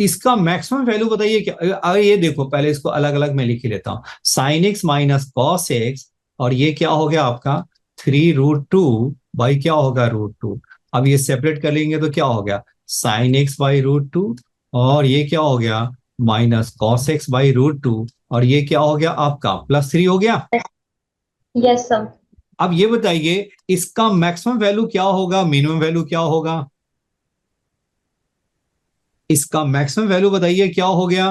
S1: इसका मैक्सिमम वैल्यू बताइए क्या। अगर ये देखो, पहले इसको अलग अलग मैं लिख ही लेता हूं, sine x minus cos x, और ये क्या हो गया आपका 3√2 बाई क्या होगा √2। अब ये सेपरेट कर लेंगे तो क्या हो गया, साइन एक्स बाई √2, और ये क्या हो गया माइनस कॉस एक्स बाई √2, और ये क्या हो गया आपका +3 हो गया।
S2: Yes, sir.
S1: अब ये बताइए इसका मैक्सिमम वैल्यू क्या होगा, मिनिमम वैल्यू क्या होगा, इसका मैक्सिमम वैल्यू बताइए क्या हो गया,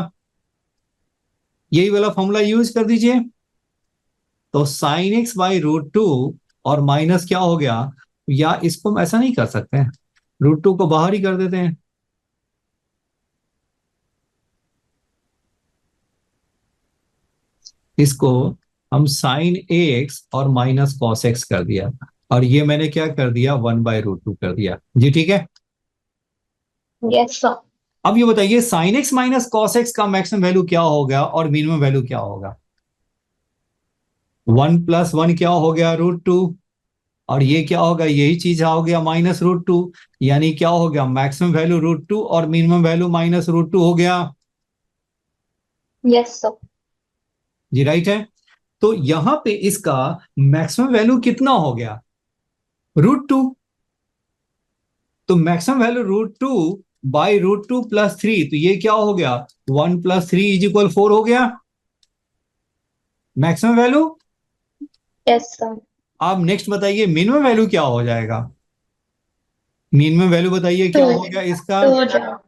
S1: यही वाला फॉर्मूला यूज कर दीजिए। तो साइन एक्स बाई √2 और माइनस क्या हो गया, या इसको हम ऐसा नहीं कर सकते हैं, √2 को बाहर ही कर देते हैं। इसको हम साइन एक्स और माइनस कॉस एक्स कर दिया, और ये मैंने क्या कर दिया 1/√2 कर दिया। जी ठीक है।
S2: Yes, sir.
S1: अब ये बताइए sine x minus cos x का मैक्सिमम वैल्यू क्या होगा और मिनिमम वैल्यू क्या होगा। 1 + 1 क्या हो गया √2, और ये क्या होगा, यही चीज हो गया -√2, यानी क्या हो गया मैक्सिमम वैल्यू √2 और मिनिमम वैल्यू -√2 हो गया।
S2: Yes, sir.
S1: जी राइट है। तो यहां पे इसका मैक्सिमम वैल्यू कितना हो गया, √2। तो मैक्सिमम वैल्यू √2 बाई √2 + 3, तो ये क्या हो गया 1 + 3 = 4 हो गया मैक्सिमम वैल्यू।
S2: Yes sir.
S1: अब नेक्स्ट बताइए मिनिमम वैल्यू क्या हो जाएगा? मिनिमम वैल्यू बताइए क्या हो गया इसका?
S2: 2 हो जाएगा।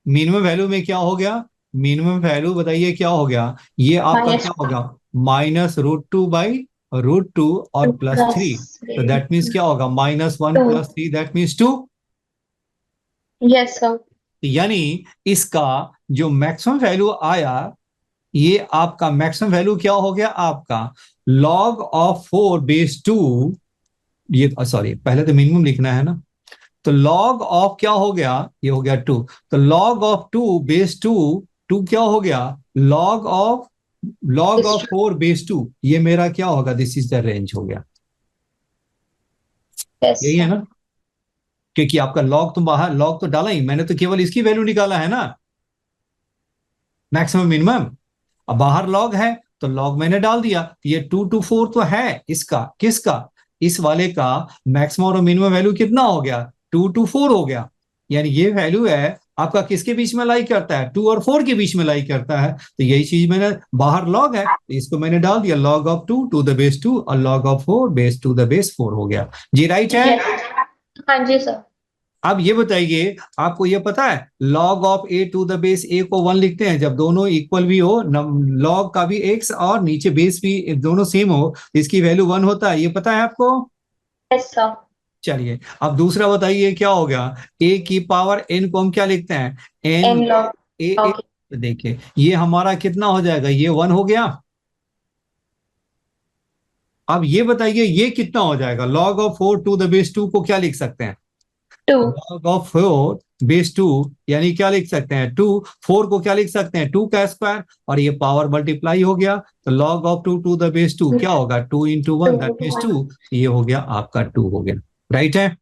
S1: मिनिमम वैल्यू में क्या हो गया? मिनिमम वैल्यू बताइए क्या हो गया? ये आपका क्या होगा? -√2/√2 और +3, तो दैट मीन्स क्या होगा? -1
S2: 2।
S1: + 3 दैट मीन्स 2।
S2: Yes sir.
S1: यानी इसका जो मैक्सिमम वैल्यू आया, ये आपका मैक्सिमम वैल्यू क्या हो गया आपका? log(4)2। ये सॉरी, पहले तो मिनिमम लिखना है ना, तो log ऑफ क्या हो गया? ये हो गया 2, तो log(2)2 2 क्या हो गया? log ऑफ 4)2, ये मेरा क्या होगा? दिस इज द रेंज हो गया।
S2: यस
S1: यही है
S2: सर।
S1: ना, क्योंकि आपका log तो बाहर, log तो डाला ही मैंने, तो केवल इसकी वैल्यू निकाला है ना, मैक्सिमम मिनिमम। अब बाहर log है तो log मैंने डाल दिया। ये 2 to 4 तो है इसका, किसका? इस वाले का मैक्सिमम और मिनिमम वैल्यू कितना हो गया? 2 to 4 हो गया। यानी ये वैल्यू है आपका किसके बीच में लाई करता है? 2 और 4 के बीच में लाई करता है। तो यही चीज मैंने, बाहर log है तो इसको मैंने डाल दिया, log(2)2 और log(4)2 हो गया। जी राइट है।
S2: हाँ जी सर।
S1: अब ये बताइए, आपको ये पता है log(a)a को 1 लिखते हैं जब दोनों इक्वल भी हो, log का भी x और नीचे बेस भी दोनों सेम हो, तो इसकी वैल्यू 1 होता है, ये पता है आपको?
S2: Yes sir.
S1: चलिए अब दूसरा बताइए क्या हो गया? a⁴n को हम क्या लिखते हैं?
S2: n
S1: n
S2: log।
S1: a।
S2: Okay.
S1: तो देखिए ये हमारा कितना हो जाएगा? ये 1 हो गया। अब ये बताइए ये कितना हो जाएगा? log(4)2 को क्या लिख सकते हैं?
S2: 2।
S1: log(4)2 यानी क्या लिख सकते हैं? 2। 4 को क्या लिख सकते हैं? 2 का स्क्वायर, और ये पावर मल्टीप्लाई हो गया, तो log(2)2 क्या होगा? 2 × 1 दैट मीन्स 2। ये हो गया आपका 2 हो गया। राइट है,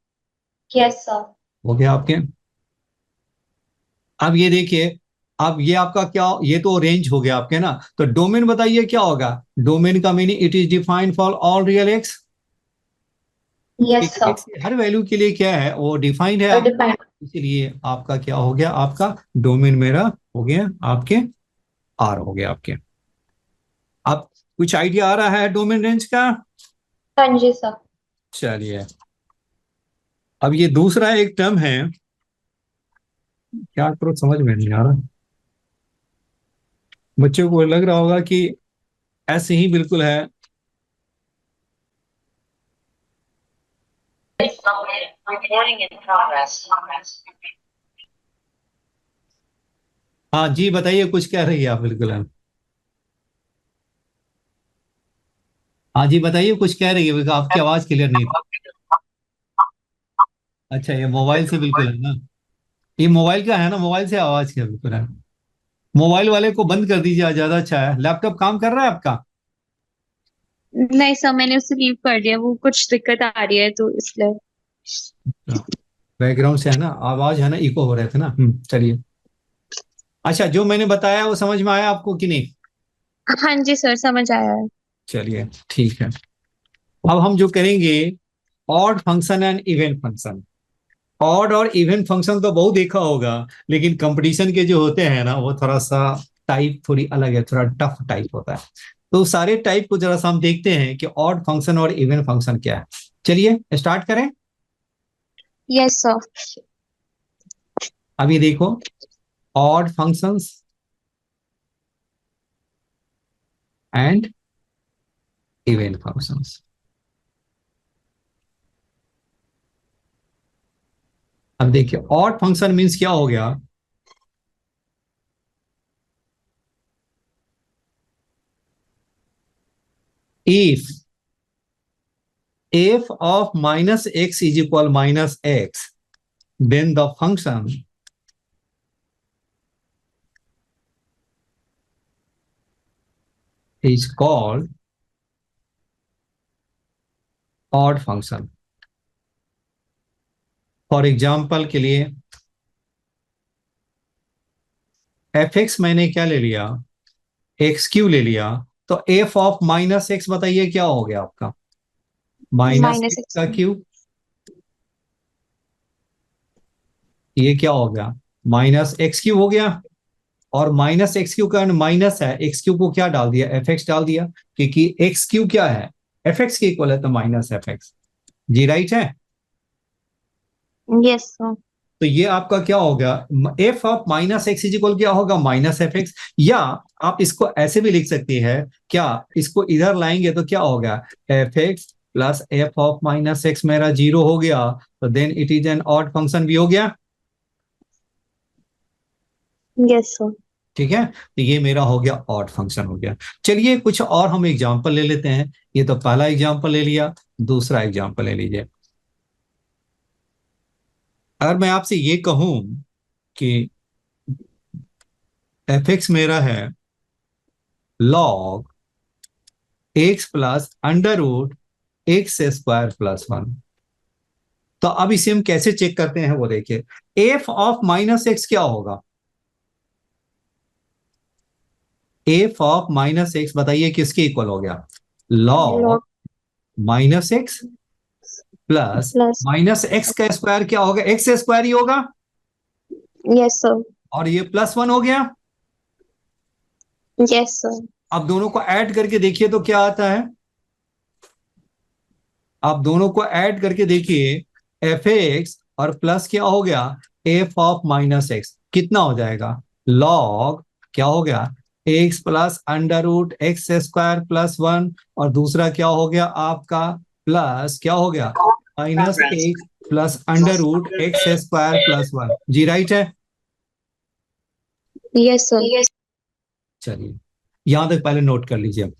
S2: यस सर।
S1: हो गया आपके। अब ये देखिए, अब ये आपका क्या, ये तो रेंज हो गया आपके ना, तो डोमेन बताइए क्या होगा? डोमेन का meaning it is defined for all real x.
S2: Yes sir.
S1: Her value के लिए क्या है? वो डिफाइंड है आप,
S2: डिपेंड।
S1: इसीलिए आपका क्या हो गया? आपका डोमेन मेरा हो गया आपके आर हो गया आपके। अब कुछ आइडिया आ रहा है डोमेन रेंज का?
S2: हाँ जी सर।
S1: चलिए अब ये दूसरा एक टर्म है, क्या करो समझ में नहीं आ रहा। बच्चों को लग रहा होगा कि ऐसे ही बिल्कुल है।
S4: Recording in progress.
S1: हाँ जी बताइए, कुछ कह रही है आप? बिल्कुल है। हाँ जी बताइए, कुछ कह रही है, बिल्कुल आपकी आवाज क्लियर नहीं थी। अच्छा ये मोबाइल से बिल्कुल है ना, ये मोबाइल का है ना, मोबाइल से आवाज क्या बिल्कुल है। मोबाइल वाले को बंद कर दीजिए, ज्यादा अच्छा है। लैपटॉप काम कर रहा है आपका?
S3: नहीं सर, मैंने उसे लीव कर दिया, वो कुछ दिक्कत आ रही है तो इसलिए।
S1: बैकग्राउंड से है ना आवाज, है ना, इको हो रहे थे ना। चलिए, अच्छा जो मैंने बताया वो समझ में आया आपको कि नहीं?
S3: हाँ जी सर, समझ आया है।
S1: चलिए ठीक है। अब हम जो करेंगे odd function and event function. Odd और इवेंट फंक्शन तो बहुत देखा होगा, लेकिन कंपटीशन के जो होते हैं ना, वो थोड़ा सा टाइप थोड़ी अलग है, थोड़ा टफ टाइप होता है। तो सारे टाइप को जरा सा हम देखते हैं कि ऑड फंक्शन और इवेंट फंक्शन क्या है। चलिए स्टार्ट करें।
S3: Yes sir.
S1: अभी देखो, odd functions and event functions. अब देखिए ऑड फंक्शन मीन्स क्या हो गया? if of -x is equal -x, then the function is called odd function। For example के लिए fx मैंने क्या ले लिया? x³ ले लिया, तो f ऑफ -x बताइए क्या हो गया आपका?
S3: -x।
S1: -x का क्यूब। ये क्या हो गया? -x³ हो गया, और -x³ का माइनस है, x³ को क्या डाल दिया? fx डाल दिया, क्योंकि x³ क्या है? एफ एक्स के इक्वल है तो माइनस एफ एक्स। जी राइट है।
S3: Yes sir.
S1: तो ये आपका क्या होगा, f of minus x is equal क्या होगा, माइनस एफ एक्स। या आप इसको ऐसे भी लिख सकती है, क्या इसको इधर लाएंगे तो क्या होगा, f x plus f of minus x मेरा 0 हो गया, तो then it is an odd function भी हो गया।
S3: Yes sir.
S1: ठीक है, तो ये मेरा हो गया ऑड फंक्शन हो गया। चलिए कुछ और हम एग्जांपल ले लेते हैं। ये तो पहला एग्जांपल ले लिया, दूसरा एग्जांपल ले लीजिए। अगर मैं आपसे ये कहूं कि एफ एक्स मेरा है log x plus under root x square plus 1, तो अब इसे हम कैसे चेक करते हैं वो देखिए। एफ ऑफ माइनस एक्स क्या होगा, एफ ऑफ माइनस एक्स बताइए किसके इक्वल हो गया, log minus x plus
S3: plus.
S1: Minus x का स्क्वायर क्या होगा, एक्स स्क्वायर ही होगा,
S3: यस सर।
S1: और ये प्लस 1 हो गया।
S3: Yes sir.
S1: अब दोनों को ऐड करके देखिए तो क्या आता है, आप दोनों को ऐड करके देखिए, एफ एक्स और प्लस क्या हो गया, एफ ऑफ माइनस एक्स कितना हो जाएगा, लॉग क्या हो गया, x plus under root x square plus 1, और दूसरा क्या हो गया आपका, प्लस क्या हो गया, minus x plus under root x square plus 1। जी राइट है।
S3: Yes sir.
S1: चलिए यहां तक पहले नोट कर लीजिए।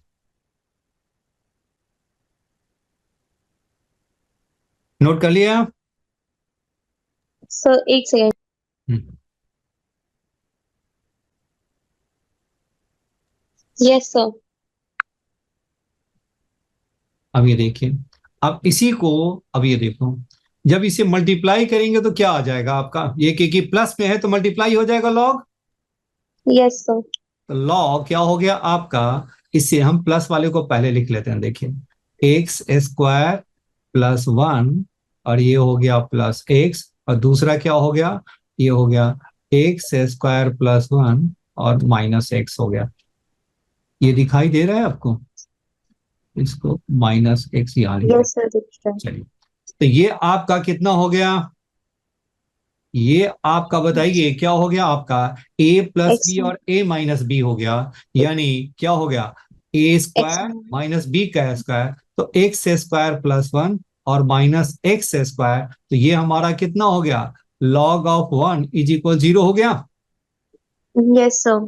S1: नोट कर लिया।
S3: सर एक सेकेंड।
S1: हम्म।
S3: Yes sir.
S1: अब ये देखिए, अब इसी को, अब ये देखो, जब इसे मल्टीप्लाई करेंगे तो क्या आ जाएगा आपका, ये क्योंकि प्लस में है तो मल्टीप्लाई हो जाएगा लॉग,
S3: यस सर।
S1: तो लॉग क्या हो गया आपका, इससे हम प्लस वाले को पहले लिख लेते हैं, देखिए एक्स स्क्वायर प्लस 1, और ये हो गया प्लस एक्स, और दूसरा क्या हो गया, ये हो गया एक्स स्क्वायर प्लस 1 और माइनस एक्स हो गया। ये दिखाई दे रहा है आपको, इसको माइनस एक्स यहाँ लिख
S3: यस सर दिख रहा है।
S1: चलिए, तो ये आपका कितना हो गया, ये आपका बताइए क्या हो गया आपका, ए प्लस
S3: X
S1: बी और ए माइनस बी हो गया, यानी क्या हो गया, ए स्क्वायर माइनस बी का स्क्वायर, तो एक्स स्क्वायर प्लस 1 और माइनस एक्स स्क्वायर, तो ये हमारा कितना हो गया, लॉग ऑफ 1 इज इक्वल 0 हो गया।
S3: Yes sir.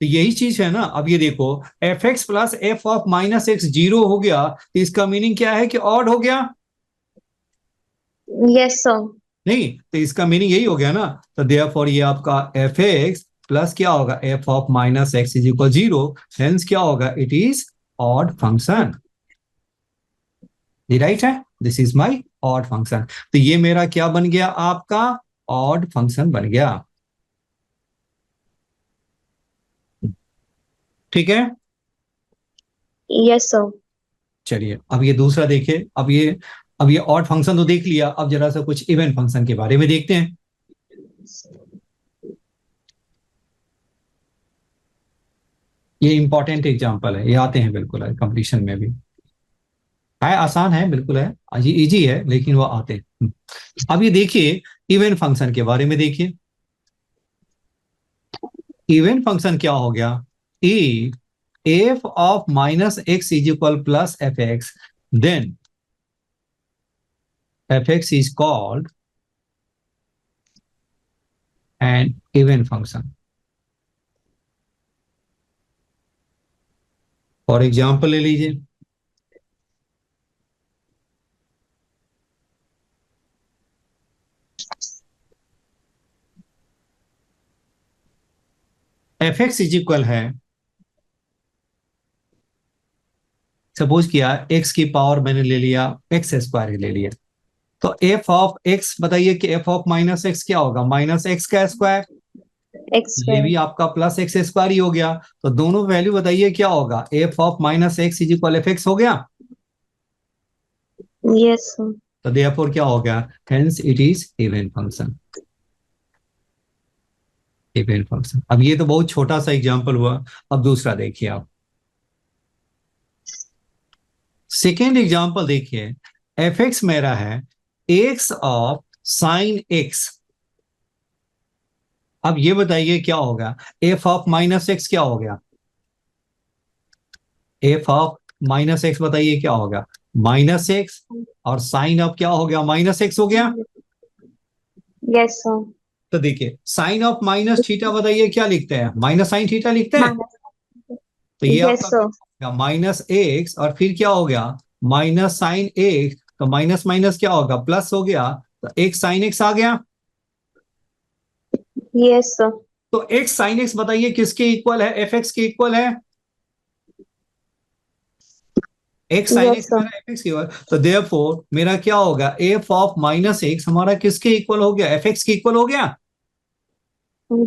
S1: तो यही चीज है ना। अब ये देखो, F x plus f of minus x 0 हो गया, तो इसका मीनिंग क्या है कि ऑड हो गया,
S3: यस सर।
S1: नहीं तो इसका मीनिंग यही हो गया ना। तो देयरफॉर ये आपका एफ एक्स प्लस क्या होगा, f of minus x is equal 0, hence क्या होगा, it is odd function. Right है, this is my odd function. तो ये मेरा क्या बन गया आपका, ऑड फंक्शन बन गया। ठीक है।
S3: Yes sir.
S1: चलिए अब ये दूसरा देखिए, अब ये ऑड फंक्शन तो देख लिया, अब जरा सा कुछ इवन फंक्शन के बारे में देखते हैं। ये इंपॉर्टेंट एग्जांपल है, ये आते हैं बिल्कुल है कंपटीशन में भी, है आसान है बिल्कुल है, इजी है, लेकिन वो आते हैं। अब ये देखिए इवन फंक्शन के बारे में देखिए। इवन फंक्शन क्या हो गया, e f of minus x is equal plus f x, then f x is called an even function. For example ले लीजिए, एफ एक्स इज इक्वल है, सपोज किया एक्स की पावर मैंने ले लिया, एक्स स्क्वायर ले लिया, तो एफ ऑफ एक्स बताइए कि एफ ऑफ माइनस एक्स क्या होगा, माइनस एक्स का स्क्वायर,
S3: एक्स
S1: ये भी
S3: स्क्वायर।
S1: आपका प्लस एक्स स्क्वायर ही हो गया। तो दोनों वैल्यू बताइए क्या होगा, f of minus x is equal f x हो गया।
S3: Yes sir.
S1: तो देयरफॉर क्या हो गया, hence it is even function. Even function. अब ये तो बहुत छोटा सा एग्जांपल हुआ, अब दूसरा देखिए आप। सेकेंड एग्जाम्पल देखिए, एफ एक्स मेरा है एक्स ऑफ साइन एक्स। अब ये बताइए क्या होगा, एफ ऑफ माइनस एक्स क्या हो गया, एफ ऑफ माइनस एक्स बताइए क्या होगा, माइनस एक्स, और साइन ऑफ क्या हो गया, माइनस एक्स हो गया।
S2: Yes sir.
S1: तो देखिए साइन ऑफ माइनस थीटा बताइए क्या लिखते हैं, माइनस साइन थीटा लिखते हैं। तो ये
S2: यस
S1: आपका
S2: सर।
S1: माइनस एक्स और फिर क्या हो गया, माइनस साइन एक्स, तो माइनस माइनस क्या होगा, प्लस हो गया, तो एक्स साइन एक्स आ गया।
S2: Yes sir.
S1: तो एक्स साइन एक्स बताइए किसके इक्वल है, एफ एक्स के इक्वल है। X sine
S2: yes
S1: x
S2: sir.
S1: मेरा एफ एक्स के इक्वल, तो देयरफॉर मेरा क्या होगा, एफ ऑफ माइनस एक्स हमारा किसके इक्वल हो गया, एफ एक्स के इक्वल हो गया।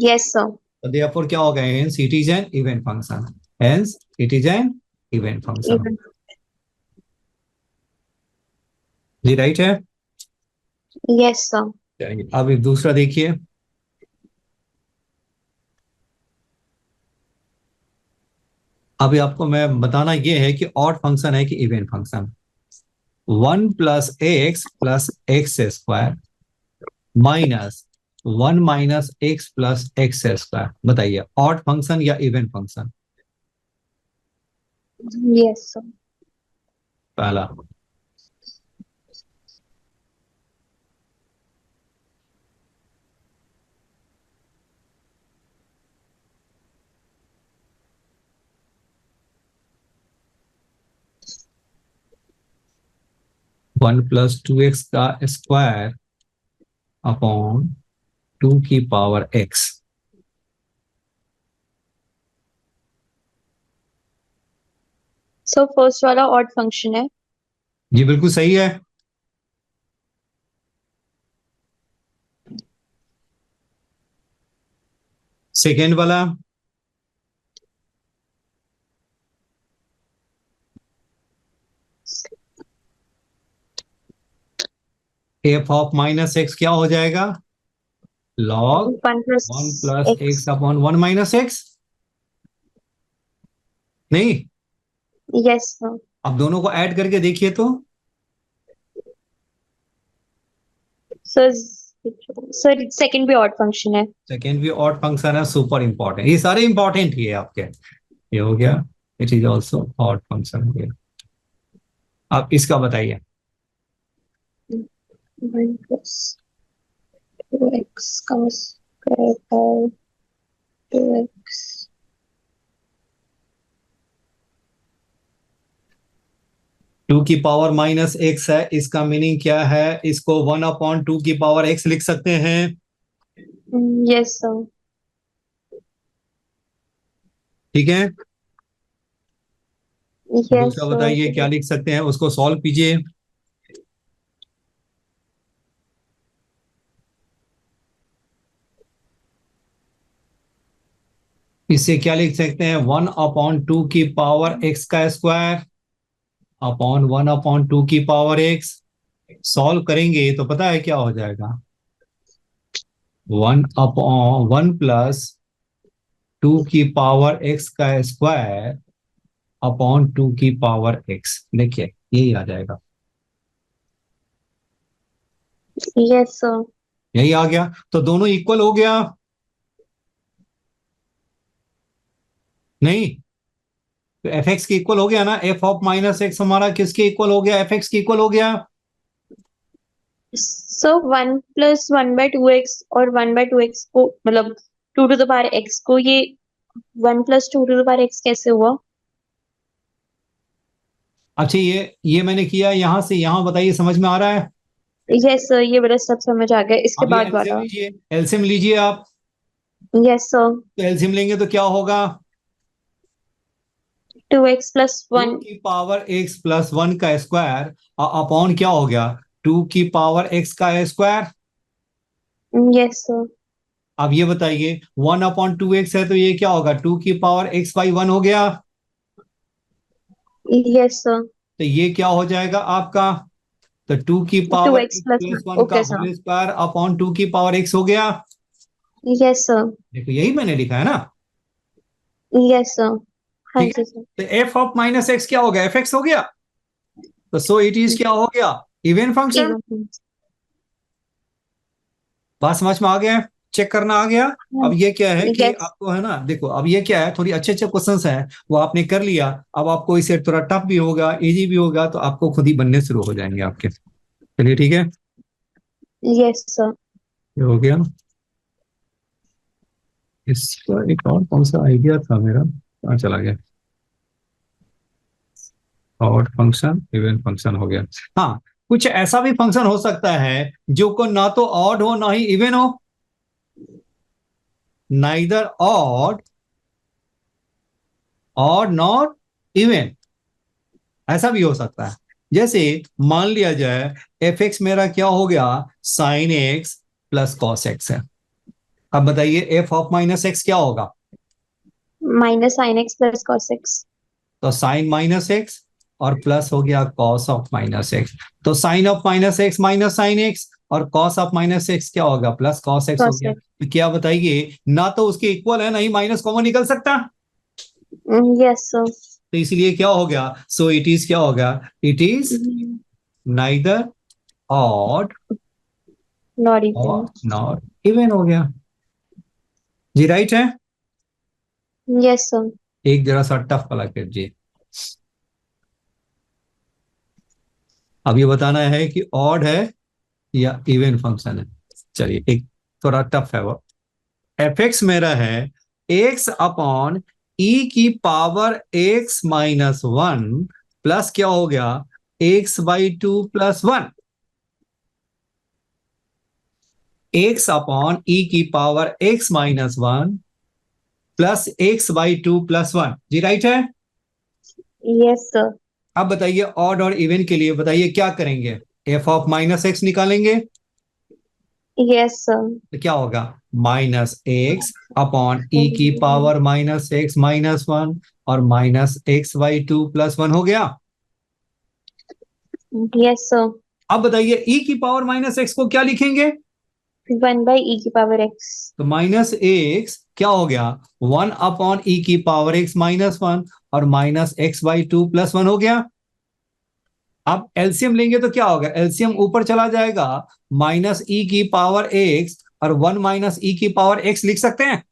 S2: Yes sir.
S1: तो देयरफॉर क्या होगा, hence it is an even function, hence it is an even function. जी राइट है।
S2: Yes sir.
S1: चलिए अब एक दूसरा देखिए, अभी आपको मैं बताना ये है कि ऑड फंक्शन है कि even function. 1 + x + x² minus 1 - x + x², बताइए ऑड फंक्शन या इवन फंक्शन।
S2: Yes sir.
S1: पहला 1 + 2x का square upon 2⁴x।
S3: So first वाला ऑड फंक्शन है।
S1: ये बिल्कुल सही है। सेकेंड वाला एफ ऑफ माइनस एक्स क्या हो जाएगा, log
S2: 1
S1: 1
S2: +
S1: +
S2: x।
S1: x upon 1 - x। नहीं,
S2: यस सर।
S1: अब दोनों को ऐड करके देखिए तो
S2: सर सर सेकंड भी ऑड फंक्शन है।
S1: सेकेंड भी ऑड फंक्शन है, सुपर इंपॉर्टेंट, ये सारे इंपॉर्टेंट ही है आपके। ये हो गया, it is also odd function हो गया। आप इसका बताइए,
S2: 1 + 2x का स्क्वायर और 2x।
S1: 2⁻−x है, इसका मीनिंग क्या है, इसको 1/2⁻x लिख सकते हैं।
S2: Yes sir.
S1: ठीक है,
S2: यस
S1: दूसरा
S2: सर।
S1: बताइए क्या लिख सकते हैं, उसको सॉल्व कीजिए। इससे क्या लिख सकते हैं, 1/2⁻x का स्क्वायर अपॉन 1/2⁻x। सॉल्व करेंगे तो पता है क्या हो जाएगा, 1/2⁻x का स्क्वायर अपॉन 2⁻x। देखिए यही आ जाएगा,
S2: यस सर।
S1: यही आ गया, तो दोनों इक्वल हो गया। नहीं, तो एफ एक्स के इक्वल हो गया ना, एफ ऑफ माइनस एक्स हमारा किसके इक्वल हो गया, एफ एक्स के इक्वल हो गया।
S2: सो 1 + 1/2x और 1/2x को मतलब 2⁻x को ये 1 + 2⁻x कैसे हुआ?
S1: अच्छा ये मैंने किया यहां से यहां, बताइए समझ में आ रहा है।
S2: यस सर, ये बड़ा सब समझ आ गया। इसके
S1: अब ये
S2: बाद
S1: एलसीएम
S2: वाला।
S1: लीजिए, एलसीएम लीजिए आप।
S2: Yes sir.
S1: तो एलसीएम लेंगे तो क्या होगा,
S2: 2x + 1।
S1: 2⁻x + 1 का स्क्वायर अपॉन क्या हो गया, 2⁻x का स्क्वायर।
S2: Yes sir.
S1: अब ये बताइए 1/2x है तो ये क्या होगा, 2⁻x/1 हो गया।
S2: Yes sir.
S1: तो ये क्या हो जाएगा आपका, तो 2⁻x
S2: 2x +
S1: + 1 का
S2: okay sir.
S1: Whole square upon 2⁻x हो गया।
S2: Yes sir.
S1: देखो यही मैंने लिखा है ना।
S2: Yes sir. हाँ
S1: ठीक है,
S2: जी सर।
S1: तो एफ ऑफ माइनस एक्स क्या हो गया, एफ एक्स हो गया। तो सो इट इज क्या हो गया, इवन फंक्शन।
S2: Even
S1: बात समझ में आ गया है, चेक करना आ गया। अब ये क्या है कि
S2: Yes.
S1: आपको है ना, देखो अब ये क्या है, थोड़ी अच्छे अच्छे क्वेश्चंस हैं वो आपने कर लिया, अब आपको इसे थोड़ा टफ भी होगा इजी भी होगा, तो आपको खुद ही बनने शुरू हो जाएंगे आपके। चलिए ठीक है,
S2: Yes, sir.
S1: ये हो गया। इसका एक और कौन सा आइडिया था मेरा, कहाँ चला गया, ऑड फंक्शन इवन फंक्शन हो गया। हाँ, कुछ ऐसा भी फंक्शन हो सकता है जो को ना तो ऑड हो ना ही इवन हो, नाइदर ऑड नॉट इवन, ऐसा भी हो सकता है। जैसे मान लिया जाए एफ एक्स मेरा क्या हो गया, sine x plus cos x है। अब बताइए एफ ऑफ माइनस एक्स क्या होगा,
S2: Minus sin x plus cos x.
S1: तो साइन माइनस एक्स और प्लस हो गया कॉस ऑफ माइनस एक्स, तो sine of minus x minus sine x और कॉस ऑफ माइनस एक्स क्या होगा, प्लस कॉस एक्स हो
S2: Cos
S1: गया।
S2: x.
S1: तो क्या बताइए, ना तो उसके इक्वल है ना ही माइनस कॉमन निकल सकता,
S2: Yes, sir.
S1: तो इसलिए क्या हो गया, सो इट इज क्या होगा, it is neither odd
S2: Not
S1: और
S2: even.
S1: नॉट इवन हो गया जी, राइट है।
S2: Yes, sir.
S1: एक जरा सा टफ वाला कीजिए। अब ये बताना है कि ऑड है या इवन फंक्शन है। चलिए एक थोड़ा टफ है वो, एफ एक्स मेरा है एक्स अपॉन ई की power x minus one plus क्या हो गया, x by two plus one, x upon e की power x minus one plus x by two plus one जी, राइट है।
S2: Yes, sir.
S1: अब बताइए ऑड और इवन के लिए बताइए क्या करेंगे, एफ ऑफ माइनस एक्स निकालेंगे,
S2: Yes, sir.
S1: तो क्या होगा, माइनस एक्स अपॉन ई की power minus x minus one और minus x by two plus one हो गया।
S2: Yes, sir.
S1: अब बताइए ई की पावर माइनस एक्स को क्या लिखेंगे,
S2: 1 by e की power x.
S1: तो माइनस एक्स क्या हो गया, वन अपॉन ई की पावर एक्स माइनस वन और minus x by two plus one हो गया। अब एलसीएम लेंगे तो क्या होगा, एलसीएम ऊपर चला जाएगा, माइनस ई की पावर एक्स और वन माइनस ई की पावर एक्स लिख सकते हैं,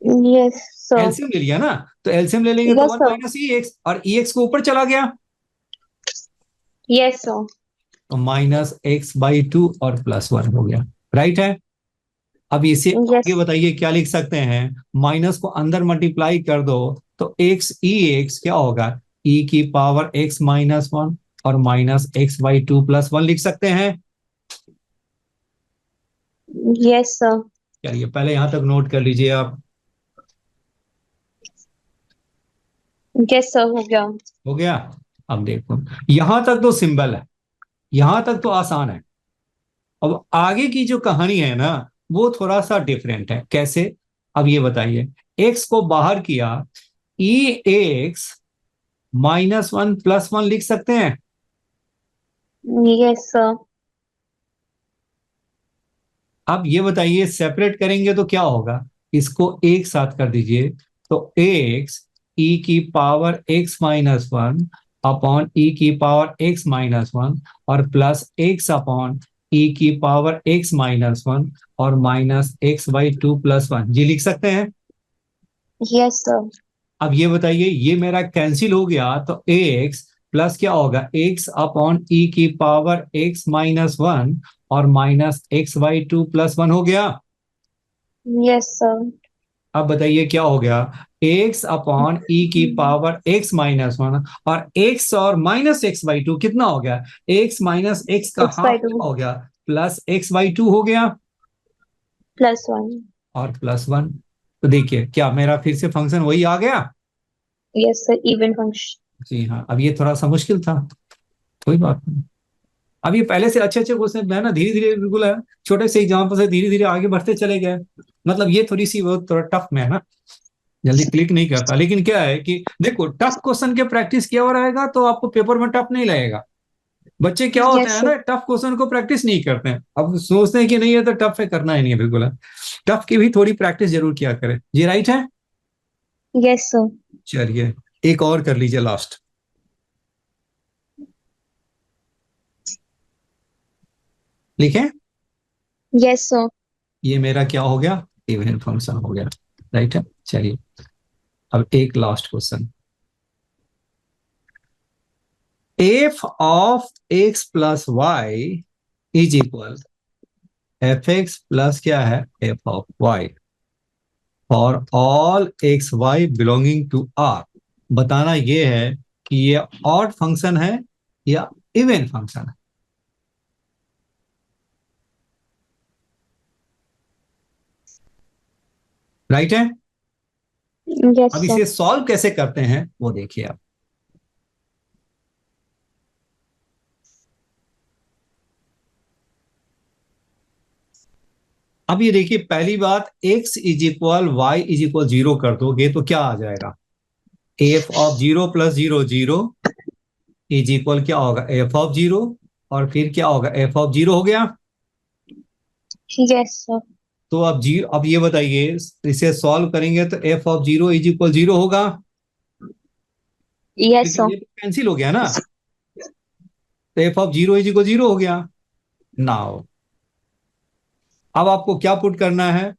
S2: Yes, sir.
S1: एलसीएम ले लिया ना, तो एलसीएम ले लेंगे तो
S2: Yes,
S1: वन
S2: sir.
S1: माइनस ई एक्स और ई एक्स को ऊपर चला गया,
S2: Yes, sir.
S1: तो माइनस एक्स बाई टू और प्लस वन हो गया, राइट है। अब इसे
S2: Yes.
S1: आगे बताइए क्या लिख सकते हैं, माइनस को अंदर मल्टीप्लाई कर दो तो एक्स ई एक्स क्या होगा, ई की पावर एक्स माइनस वन और minus x by two plus one लिख सकते हैं।
S2: Yes, sir.
S1: चलिए पहले यहां तक नोट कर लीजिए आप,
S2: Yes, sir. हो गया.
S1: हो गया। अब देखो यहां तक तो सिंबल है, यहां तक तो आसान है, अब आगे की जो कहानी है ना वो थोड़ा सा डिफरेंट है, कैसे, अब ये बताइए, एक्स को बाहर किया, e x minus one plus one लिख सकते हैं,
S2: Yes, sir.
S1: अब ये बताइए सेपरेट करेंगे तो क्या होगा, इसको एक साथ कर दीजिए, तो एक्स ई की power x minus one upon e की पावर एक्स माइनस वन और प्लस एक्स अपॉन ई की पावर एक्स माइनस वन और minus x by two plus one जी लिख सकते हैं।
S2: Yes, sir.
S1: अब ये बताइए ये मेरा कैंसिल हो गया, तो एक्स प्लस क्या होगा, एक्स अपॉन ई की पावर एक्स माइनस वन और minus x by two plus one हो गया।
S2: Yes, sir.
S1: अब बताइए क्या हो गया, एक्स अपॉन ई की पावर एक्स माइनस वन और एक्स और माइनस एक्स बाई टू कितना हो गया, एक्स माइनस एक्स का
S2: X by
S1: हाफ
S2: 2
S1: हो गया, प्लस एक्स बाई टू हो गया
S2: plus 1.
S1: और प्लस वन। तो देखिए क्या मेरा फिर से फंक्शन वही आ गया,
S2: Yes, sir. Even function.
S1: जी हाँ। अब ये थोड़ा सा मुश्किल था, कोई बात नहीं, अब ये पहले से अच्छे अच्छे क्वेश्चन है ना, धीरे धीरे बिल्कुल है, छोटे से एग्जाम्पल से धीरे धीरे आगे बढ़ते चले गए, मतलब ये थोड़ी सी वो थोड़ा टफ में है ना, जल्दी क्लिक नहीं करता, लेकिन क्या है कि देखो टफ क्वेश्चन के प्रैक्टिस किया हुआ रहेगा तो आपको पेपर में टफ नहीं लगेगा। बच्चे क्या होते
S2: Yes,
S1: हैं
S2: sir.
S1: ना, टफ क्वेश्चन को प्रैक्टिस नहीं करते हैं, अब सोचते हैं कि नहीं है तो टफ है, करना ही नहीं है, बिल्कुल है, टफ की भी थोड़ी प्रैक्टिस जरूर किया करें जी, राइट है।
S2: Yes, sir.
S1: चलिए एक और कर लीजिए लास्ट, लिखें?
S2: Yes, sir.
S1: ये मेरा क्या हो गया? इवन फंक्शन हो गया, राइट है। चलिए अब एक last question. F of x plus y is equal f x plus क्या है? F of y for all x y belonging to R. बताना ये है कि ये ऑड फंक्शन है या इवन फंक्शन है। राइट है।
S2: Yes,
S1: अब
S2: sir.
S1: इसे सॉल्व कैसे करते हैं वो देखिए आप। अब ये देखिए, पहली बात, x is equal y is equal 0 कर दोगे तो क्या आ जाएगा? F of 0 plus 0 0 is equal क्या होगा? एफ ऑफ 0, और फिर क्या होगा? एफ ऑफ 0 हो गया।
S2: Yes, sir.
S1: तो अब ये बताइए, इसे सॉल्व करेंगे तो एफ ऑफ 0 इज इक्वल 0 होगा,
S2: Yes, sir.
S1: लेकिन ये तो कैंसिल हो गया ना, तो एफ ऑफ 0 इज इक्वल 0 हो गया। नाउ अब आपको क्या पुट करना है?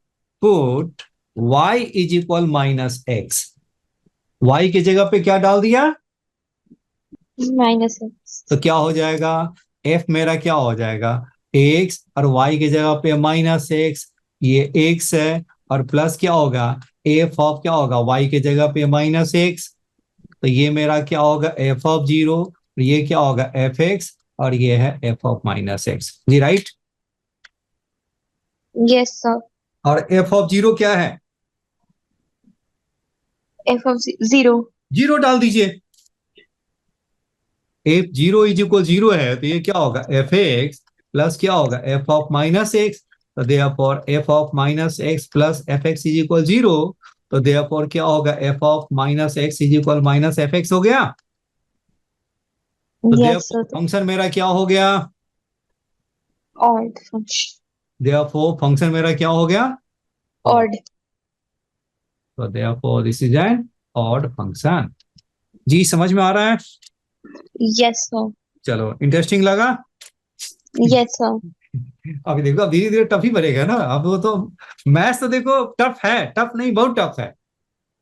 S1: Put y is equal minus x. y की जगह पे क्या डाल दिया?
S2: Minus X.
S1: तो क्या हो जाएगा? f मेरा क्या हो जाएगा? x, और y की जगह पे माइनस एक्स, ये x है, और प्लस क्या होगा? f ऑफ क्या होगा? y की जगह पे माइनस एक्स, तो ये मेरा क्या होगा? f ऑफ 0, ये क्या होगा? एफ एक्स, और ये है f ऑफ माइनस एक्स। जी राइट।
S2: Yes, sir.
S1: और f ऑफ 0 क्या है?
S2: F of 0.
S1: 0 डाल दीजिए। एफ 0 इज इक्वल 0 है तो ये क्या होगा? एफ एक्स प्लस क्या होगा? F of minus x. तो therefore f of minus x plus f x is equal 0, तो देयरफॉर क्या होगा? F of minus x is equal minus f x हो गया। तो
S2: Yes, sir.
S1: फंक्शन मेरा क्या हो गया?
S2: Odd function.
S1: देयरफॉर फंक्शन मेरा क्या हो गया?
S2: Odd.
S1: तो therefore this is an odd function. जी समझ में आ रहा है?
S2: Yes, sir.
S1: चलो, इंटरेस्टिंग लगा?
S2: Yes, sir.
S1: अभी देखो, अब धीरे धीरे टफ ही बनेगा ना। अब वो तो मैथ्स तो देखो टफ है, टफ नहीं बहुत टफ है।